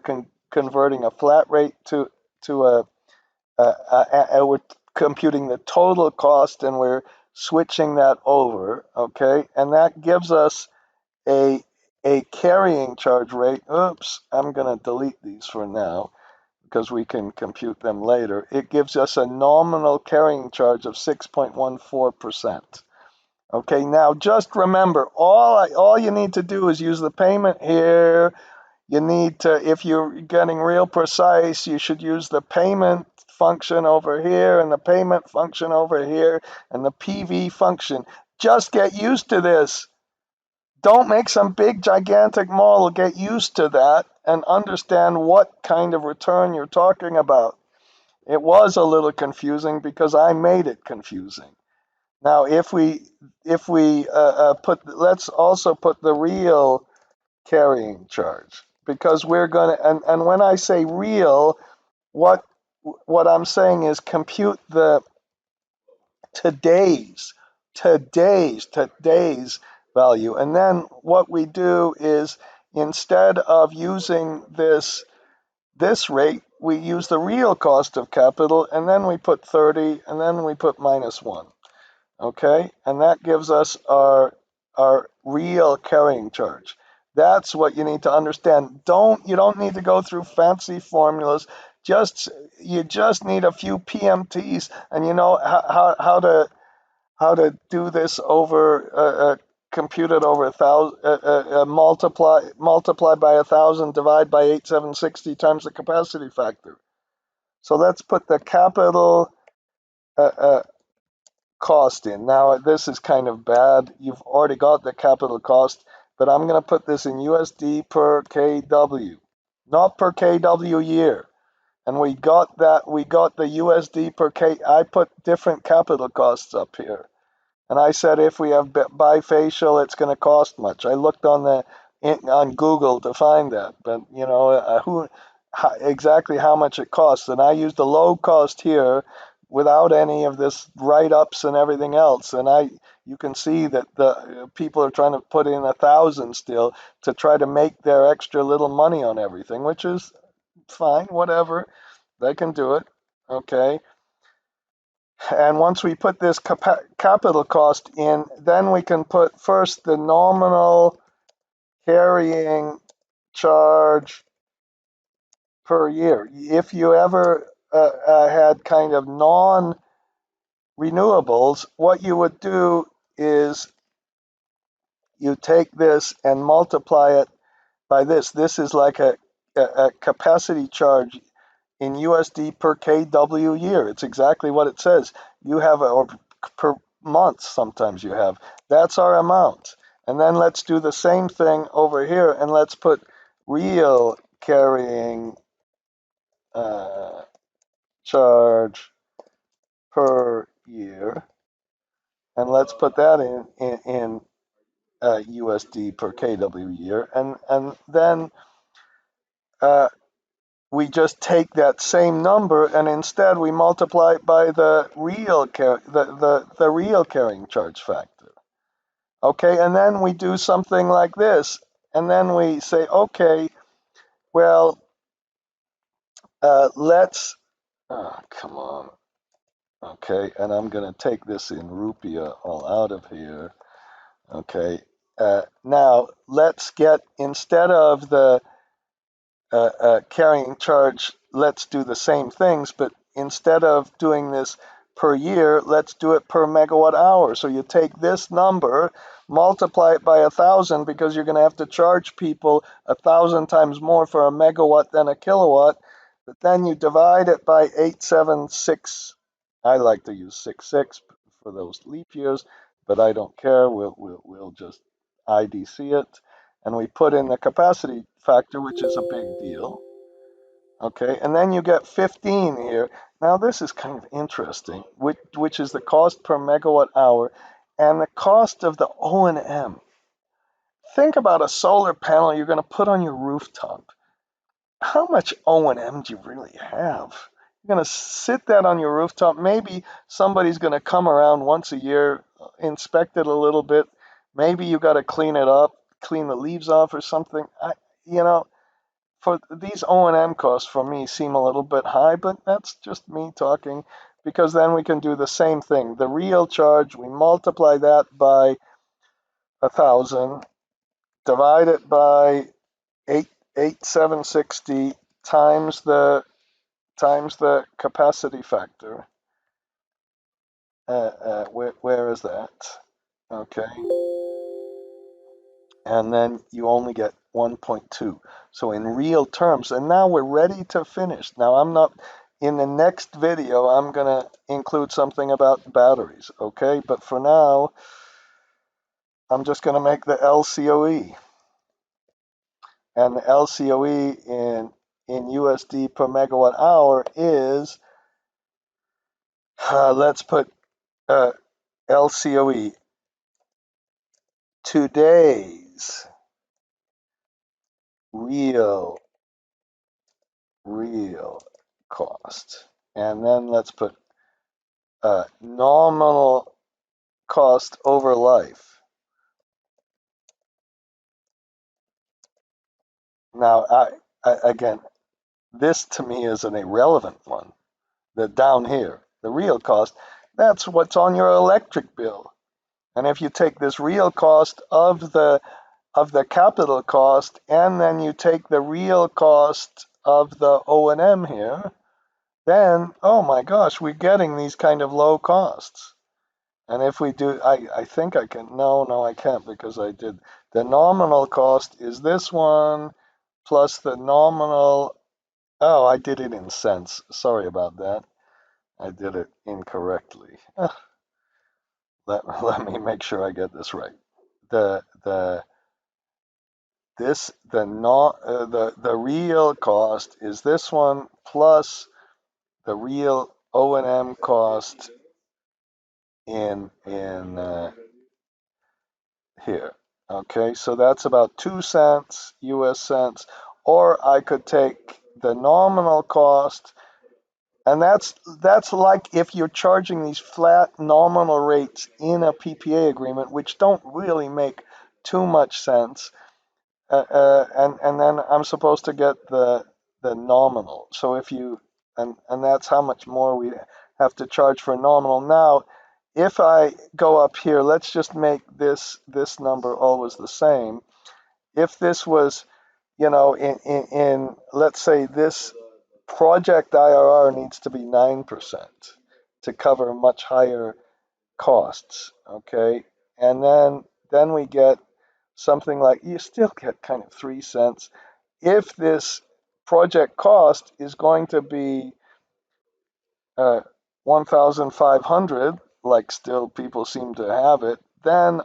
converting a flat rate to we're computing the total cost, and we're switching that over, okay? And that gives us a carrying charge rate. Oops, I'm going to delete these for now, because we can compute them later. It gives us a nominal carrying charge of 6.14%. Okay, now just remember, all you need to do is use the payment here, you need to, if you're getting real precise, you should use the payment function over here and the payment function over here and the PV function. Just get used to this. Don't make some big gigantic model. Get used to that and understand what kind of return you're talking about. It was a little confusing because I made it confusing. Now, if we let's also put the real carrying charge, because we're going to, and when I say real, what I'm saying is compute the today's today's value. And then what we do is, instead of using this rate, we use the real cost of capital, and then we put 30, and then we put -1. Okay, and that gives us our real carrying charge. That's what you need to understand. You don't need to go through fancy formulas. You just need a few PMTs, and you know how to do this over compute it over 1,000, multiply by 1,000, divide by 8,760 times the capacity factor. So let's put the capital uh, uh, cost in. Now, this is kind of bad. You've already got the capital cost, but I'm going to put this in USD per KW, not per KW year. And we got the USD per K. I put different capital costs up here. And I said, if we have bifacial, it's going to cost much. I looked on Google to find that, but you know, exactly how much it costs. And I used the low cost here without any of this write-ups and everything else. And you can see that the people are trying to put in 1,000 still to try to make their extra little money on everything, which is fine, whatever. They can do it. Okay. And once we put this capital cost in, then we can put first the nominal carrying charge per year. If you ever had kind of non-renewables, what you would do is you take this and multiply it by this. This is like a capacity charge in USD per KW year. It's exactly what it says. You have, or per month sometimes you have. That's our amount. And then let's do the same thing over here, and let's put real carrying charge per year. And let's put that in USD per KW year. And then we just take that same number and instead we multiply it by the real real carrying charge factor. Okay, and then we do something like this, and then we say, okay, well, let's, oh, come on. Okay, and I'm going to take this in rupiah all out of here. Okay, now let's get, instead of the carrying charge, let's do the same things, but instead of doing this per year, let's do it per megawatt hour. So you take this number, multiply it by 1,000, because you're going to have to charge people 1,000 times more for a megawatt than a kilowatt. But then you divide it by 876. I like to use 66 for those leap years, but I don't care. We'll just IDC it. And we put in the capacity factor, which is a big deal. Okay, and then you get 15 here. Now this is kind of interesting, which is the cost per megawatt hour and the cost of the O&M. Think about a solar panel you're going to put on your rooftop. How much O&M do you really have? You're going to sit that on your rooftop. Maybe somebody's going to come around once a year, inspect it a little bit. Maybe you got to clean it up, clean the leaves off or something. You know, for these O&M costs for me seem a little bit high, but that's just me talking, because then we can do the same thing. The real charge, we multiply that by 1,000, divide it by 8,760 times the capacity factor. Where is that? Okay. And then you only get 1.2. So in real terms, and now we're ready to finish. Now in the next video, I'm gonna include something about batteries, okay? But for now, I'm just gonna make the LCOE. And the LCOE in USD per megawatt hour is, let's put LCOE, today's real cost. And then let's put nominal cost over life. Now, again, this to me is an irrelevant one. The down here, the real cost, that's what's on your electric bill. And if you take this real cost of the capital cost, and then you take the real cost of the O&M here, then, oh my gosh, we're getting these kind of low costs. And if we do, I think I can, no, I can't, because I did. The nominal cost is this one plus the nominal, oh, I did it in cents. Sorry about that. I did it incorrectly. Let me make sure I get this right. The real cost is this one plus the real O&M cost in here. Okay, so that's about 2 cents, US cents, or I could take the nominal cost, and that's like if you're charging these flat nominal rates in a PPA agreement, which don't really make too much sense. And then I'm supposed to get the nominal. So if you and that's how much more we have to charge for nominal. Now, if I go up here, let's just make this number always the same. If this was, in let's say this project IRR needs to be 9% to cover much higher costs, okay? And then we get something like, you still get kind of 3 cents. If this project cost is going to be 1,500, like still people seem to have it, then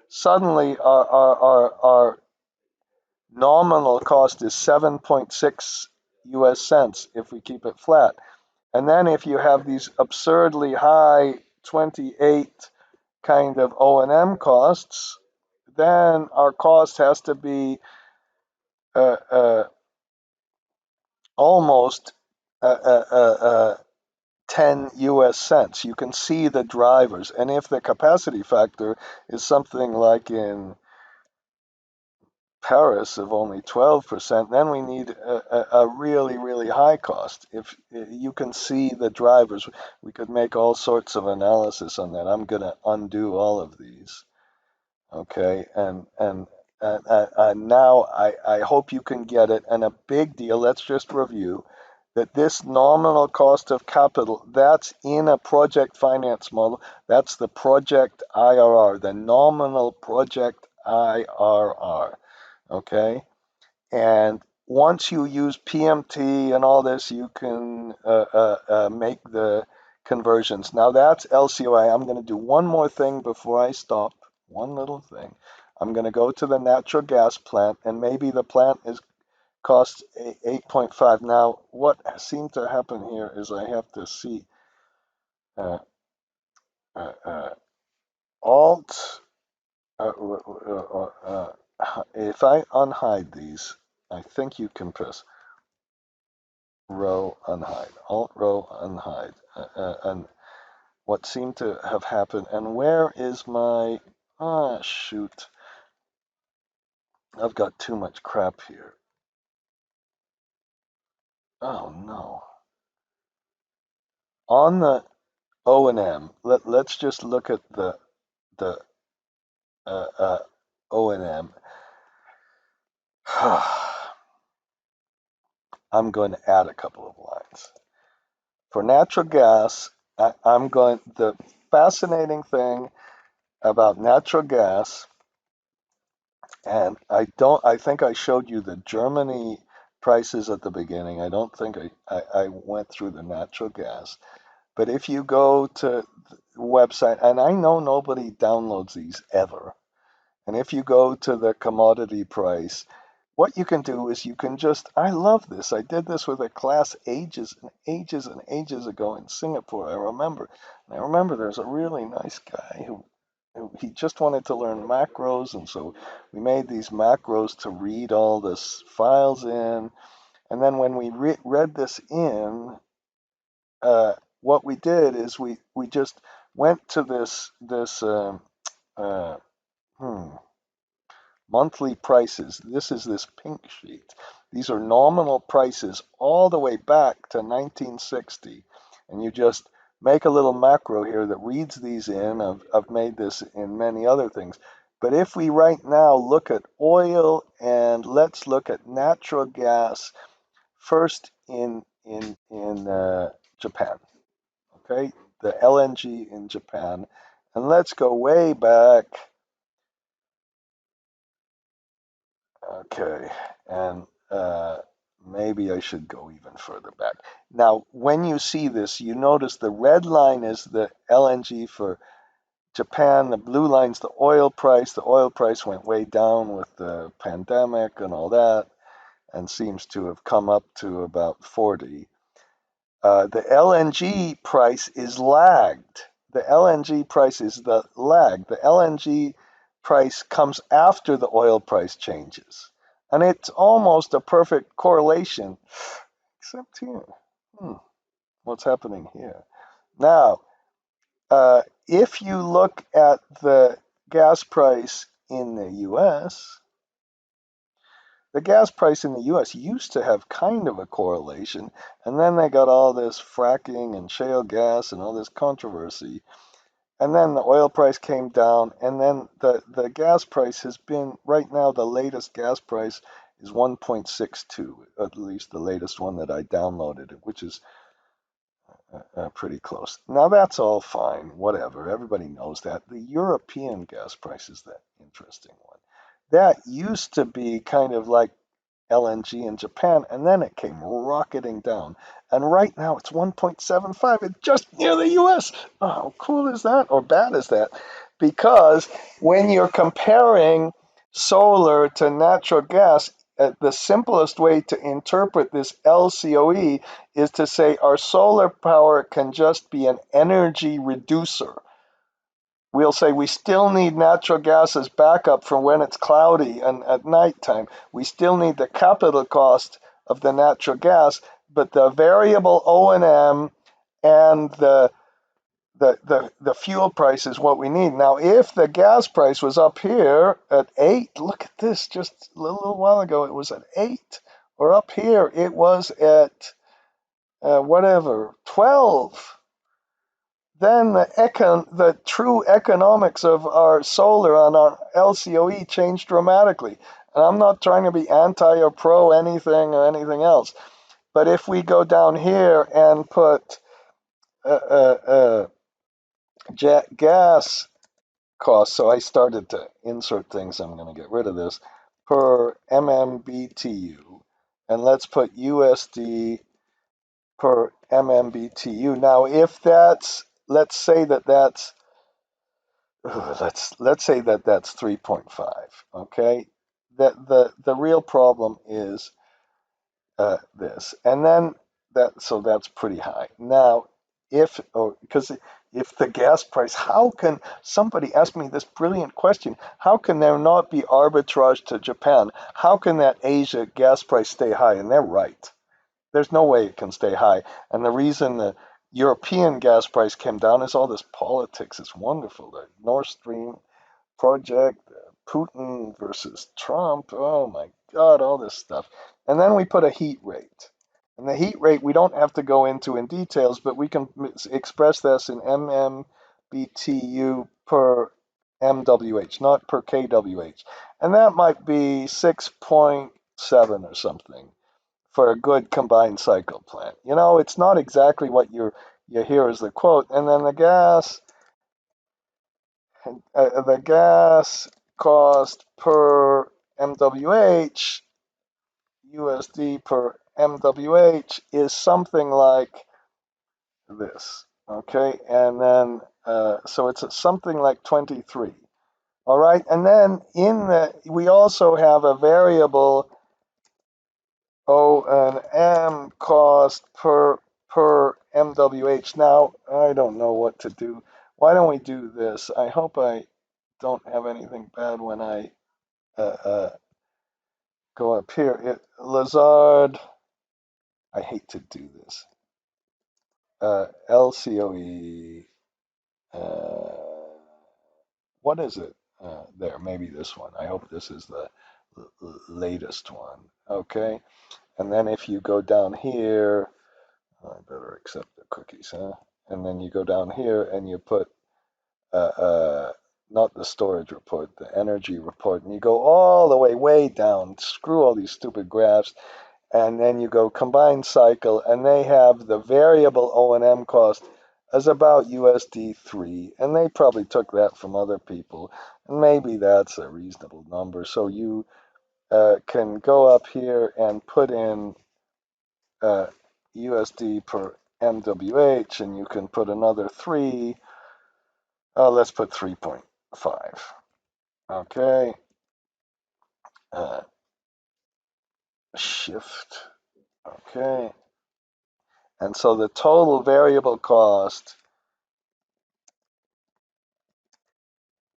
suddenly our nominal cost is 7.6 US cents if we keep it flat. And then if you have these absurdly high 28 kind of O&M costs, then our cost has to be almost 10 US cents. You can see the drivers. And if the capacity factor is something like in Paris of only 12%, then we need a really, really high cost. If you can see the drivers, we could make all sorts of analysis on that. I'm going to undo all of these. Okay, and now I hope you can get it. And a big deal, let's just review that this nominal cost of capital, that's in a project finance model. That's the project IRR, the nominal project IRR. Okay, and once you use PMT and all this, you can make the conversions. Now that's LCOE. I'm going to do one more thing before I stop. One little thing. I'm going to go to the natural gas plant, and maybe the plant costs 8.5. Now, what seemed to happen here is I have to see Alt. If I unhide these, I think you can press row unhide, Alt row unhide, and what seemed to have happened. And where is my, shoot, I've got too much crap here. Oh no. On the O&M, let's just look at the O&M. I'm going to add a couple of lines. For natural gas, the fascinating thing about natural gas And I think I showed you the Germany prices at the beginning. I don't think I went through the natural gas. But if you go to the website, and I know nobody downloads these ever, and if you go to the commodity price, what you can do is you can just, I love this. I did this with a class ages and ages and ages ago in Singapore. I remember. And I remember there's a really nice guy who he just wanted to learn macros. And so we made these macros to read all this files in. And then when we read this in, what we did is we just went to this uh, hmm, monthly prices. This is this pink sheet. These are nominal prices all the way back to 1960. And you just make a little macro here that reads these in. I've made this in many other things. But if we right now look at oil and let's look at natural gas first in Japan, okay? The LNG in Japan. And let's go way back. Okay, and maybe I should go even further back. Now, when you see this, you notice the red line is the LNG for Japan, the blue line's the oil price. The oil price went way down with the pandemic and all that, and seems to have come up to about 40. The LNG price is lagged. The LNG price is the lag. The LNG price comes after the oil price changes. And it's almost a perfect correlation, except here. Hmm, what's happening here? Now, if you look at the gas price in the US, the gas price in the US used to have kind of a correlation, and then they got all this fracking and shale gas and all this controversy. And then the oil price came down, and then the gas price has been, right now, the latest gas price is 1.62, at least the latest one that I downloaded, which is pretty close. Now that's all fine, whatever. Everybody knows that. The European gas price is the interesting one. That used to be kind of like LNG in Japan, and then it came rocketing down. And right now it's 1.75. It's just near the US. Oh, how cool is that? Or bad is that? Because when you're comparing solar to natural gas, the simplest way to interpret this LCOE is to say our solar power can just be an energy reducer. We'll say we still need natural gas as backup for when it's cloudy and at nighttime. We still need the capital cost of the natural gas, but the variable O&M and the fuel price is what we need. Now, if the gas price was up here at 8, look at this, just a little while ago it was at 8, or up here it was at whatever, 12, then the true economics of our solar on our LCOE changed dramatically. And I'm not trying to be anti or pro anything or anything else, but if we go down here and put gas costs, so I started to insert things, I'm going to get rid of this, per MMBTU, and let's put USD per MMBTU. Now, if that's, let's say that that's let's say that that's 3.5. Okay, that the real problem is this, and then that, so that's pretty high. Now, if, or because if the gas price, how can somebody ask me this brilliant question? How can there not be arbitrage to Japan? How can that Asia gas price stay high? And they're right. There's no way it can stay high. And the reason the European gas price came down is all this politics. It's wonderful. The Nord Stream project, Putin versus Trump. Oh my God, all this stuff. And then we put a heat rate. And the heat rate we don't have to go into in details, but we can express this in MMBTU per MWH, not per kWh. And that might be 6.7 or something for a good combined cycle plant. You know, it's not exactly what you hear as the quote. And then the gas cost per MWH, USD per MWH is something like this, okay? And then, so it's something like 23, all right? And then we also have a variable O&M cost per MWH. Now, I don't know what to do. Why don't we do this? I hope I don't have anything bad when I go up here. Lazard, I hate to do this. LCOE, what is it? There, maybe this one. I hope this is the latest one. Okay. And then if you go down here, I better accept the cookies, huh? And then you go down here and you put not the storage report, the energy report, and you go all the way down. Screw all these stupid graphs, and then you go combined cycle, and they have the variable O&M cost as about USD 3, and they probably took that from other people, and maybe that's a reasonable number. So you can go up here and put in USD per MWH, and you can put another 3. Let's put 3.5. Okay. Shift. Okay. And so the total variable cost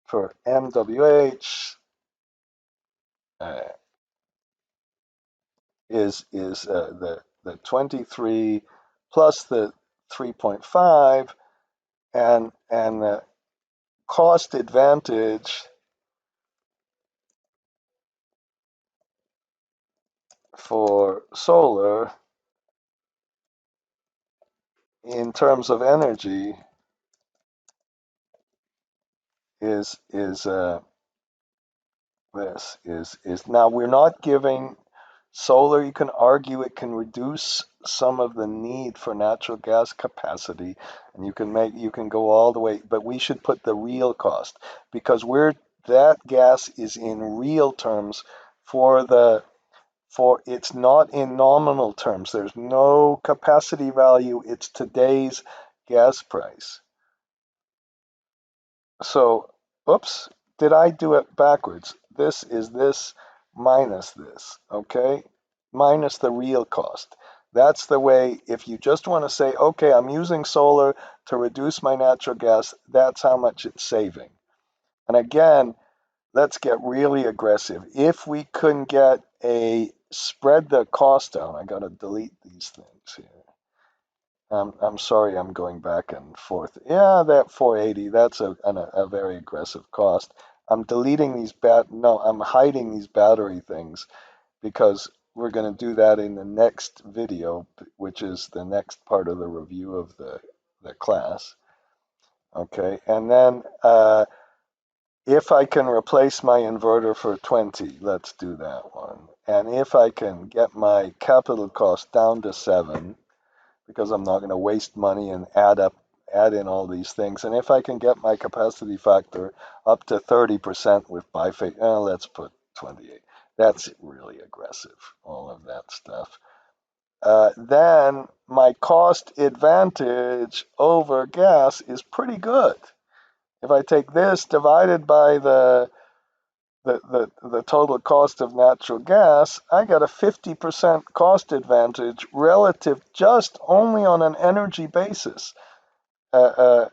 for MWH is the 23 plus the 3.5, and the cost advantage for solar in terms of energy is this is now we're not giving solar. You can argue it can reduce some of the need for natural gas capacity, and you can go all the way, but we should put the real cost, because that gas is in real terms for it's not in nominal terms. There's no capacity value. It's today's gas price. So, oops, did I do it backwards? This is this minus this, okay? Minus the real cost. That's the way, if you just want to say, okay, I'm using solar to reduce my natural gas, that's how much it's saving. And again, let's get really aggressive. If we couldn't spread the cost down, I got to delete these things here. I'm sorry, I'm going back and forth. Yeah, that 480, that's a very aggressive cost. I'm deleting these no, I'm hiding these battery things, because we're going to do that in the next video, which is the next part of the review of the class. Okay, and then if I can replace my inverter for 20, let's do that one. And if I can get my capital cost down to 7, because I'm not going to waste money and add in all these things. And if I can get my capacity factor up to 30% with biphase, let's put 28. That's really aggressive, all of that stuff. Then my cost advantage over gas is pretty good. If I take this divided by the total cost of natural gas, I got a 50% cost advantage relative just only on an energy basis. Now,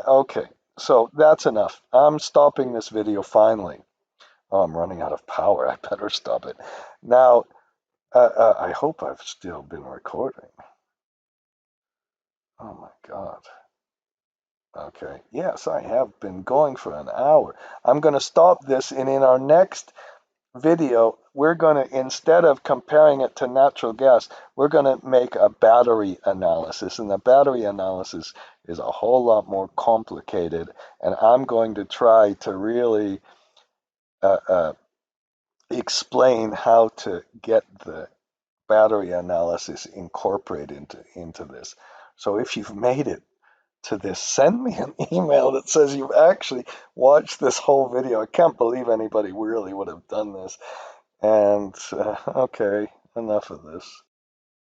okay, so that's enough. I'm stopping this video finally. Oh, I'm running out of power. I better stop it. Now, I hope I've still been recording. Oh my God. Okay. Yes, I have been going for an hour. I'm going to stop this, and in our next video, we're going to, instead of comparing it to natural gas, we're going to make a battery analysis. And the battery analysis is a whole lot more complicated. And I'm going to try to really explain how to get the battery analysis incorporated into this. So if you've made it to this. Send me an email that says you've actually watched this whole video. I can't believe anybody really would have done this. And okay, enough of this.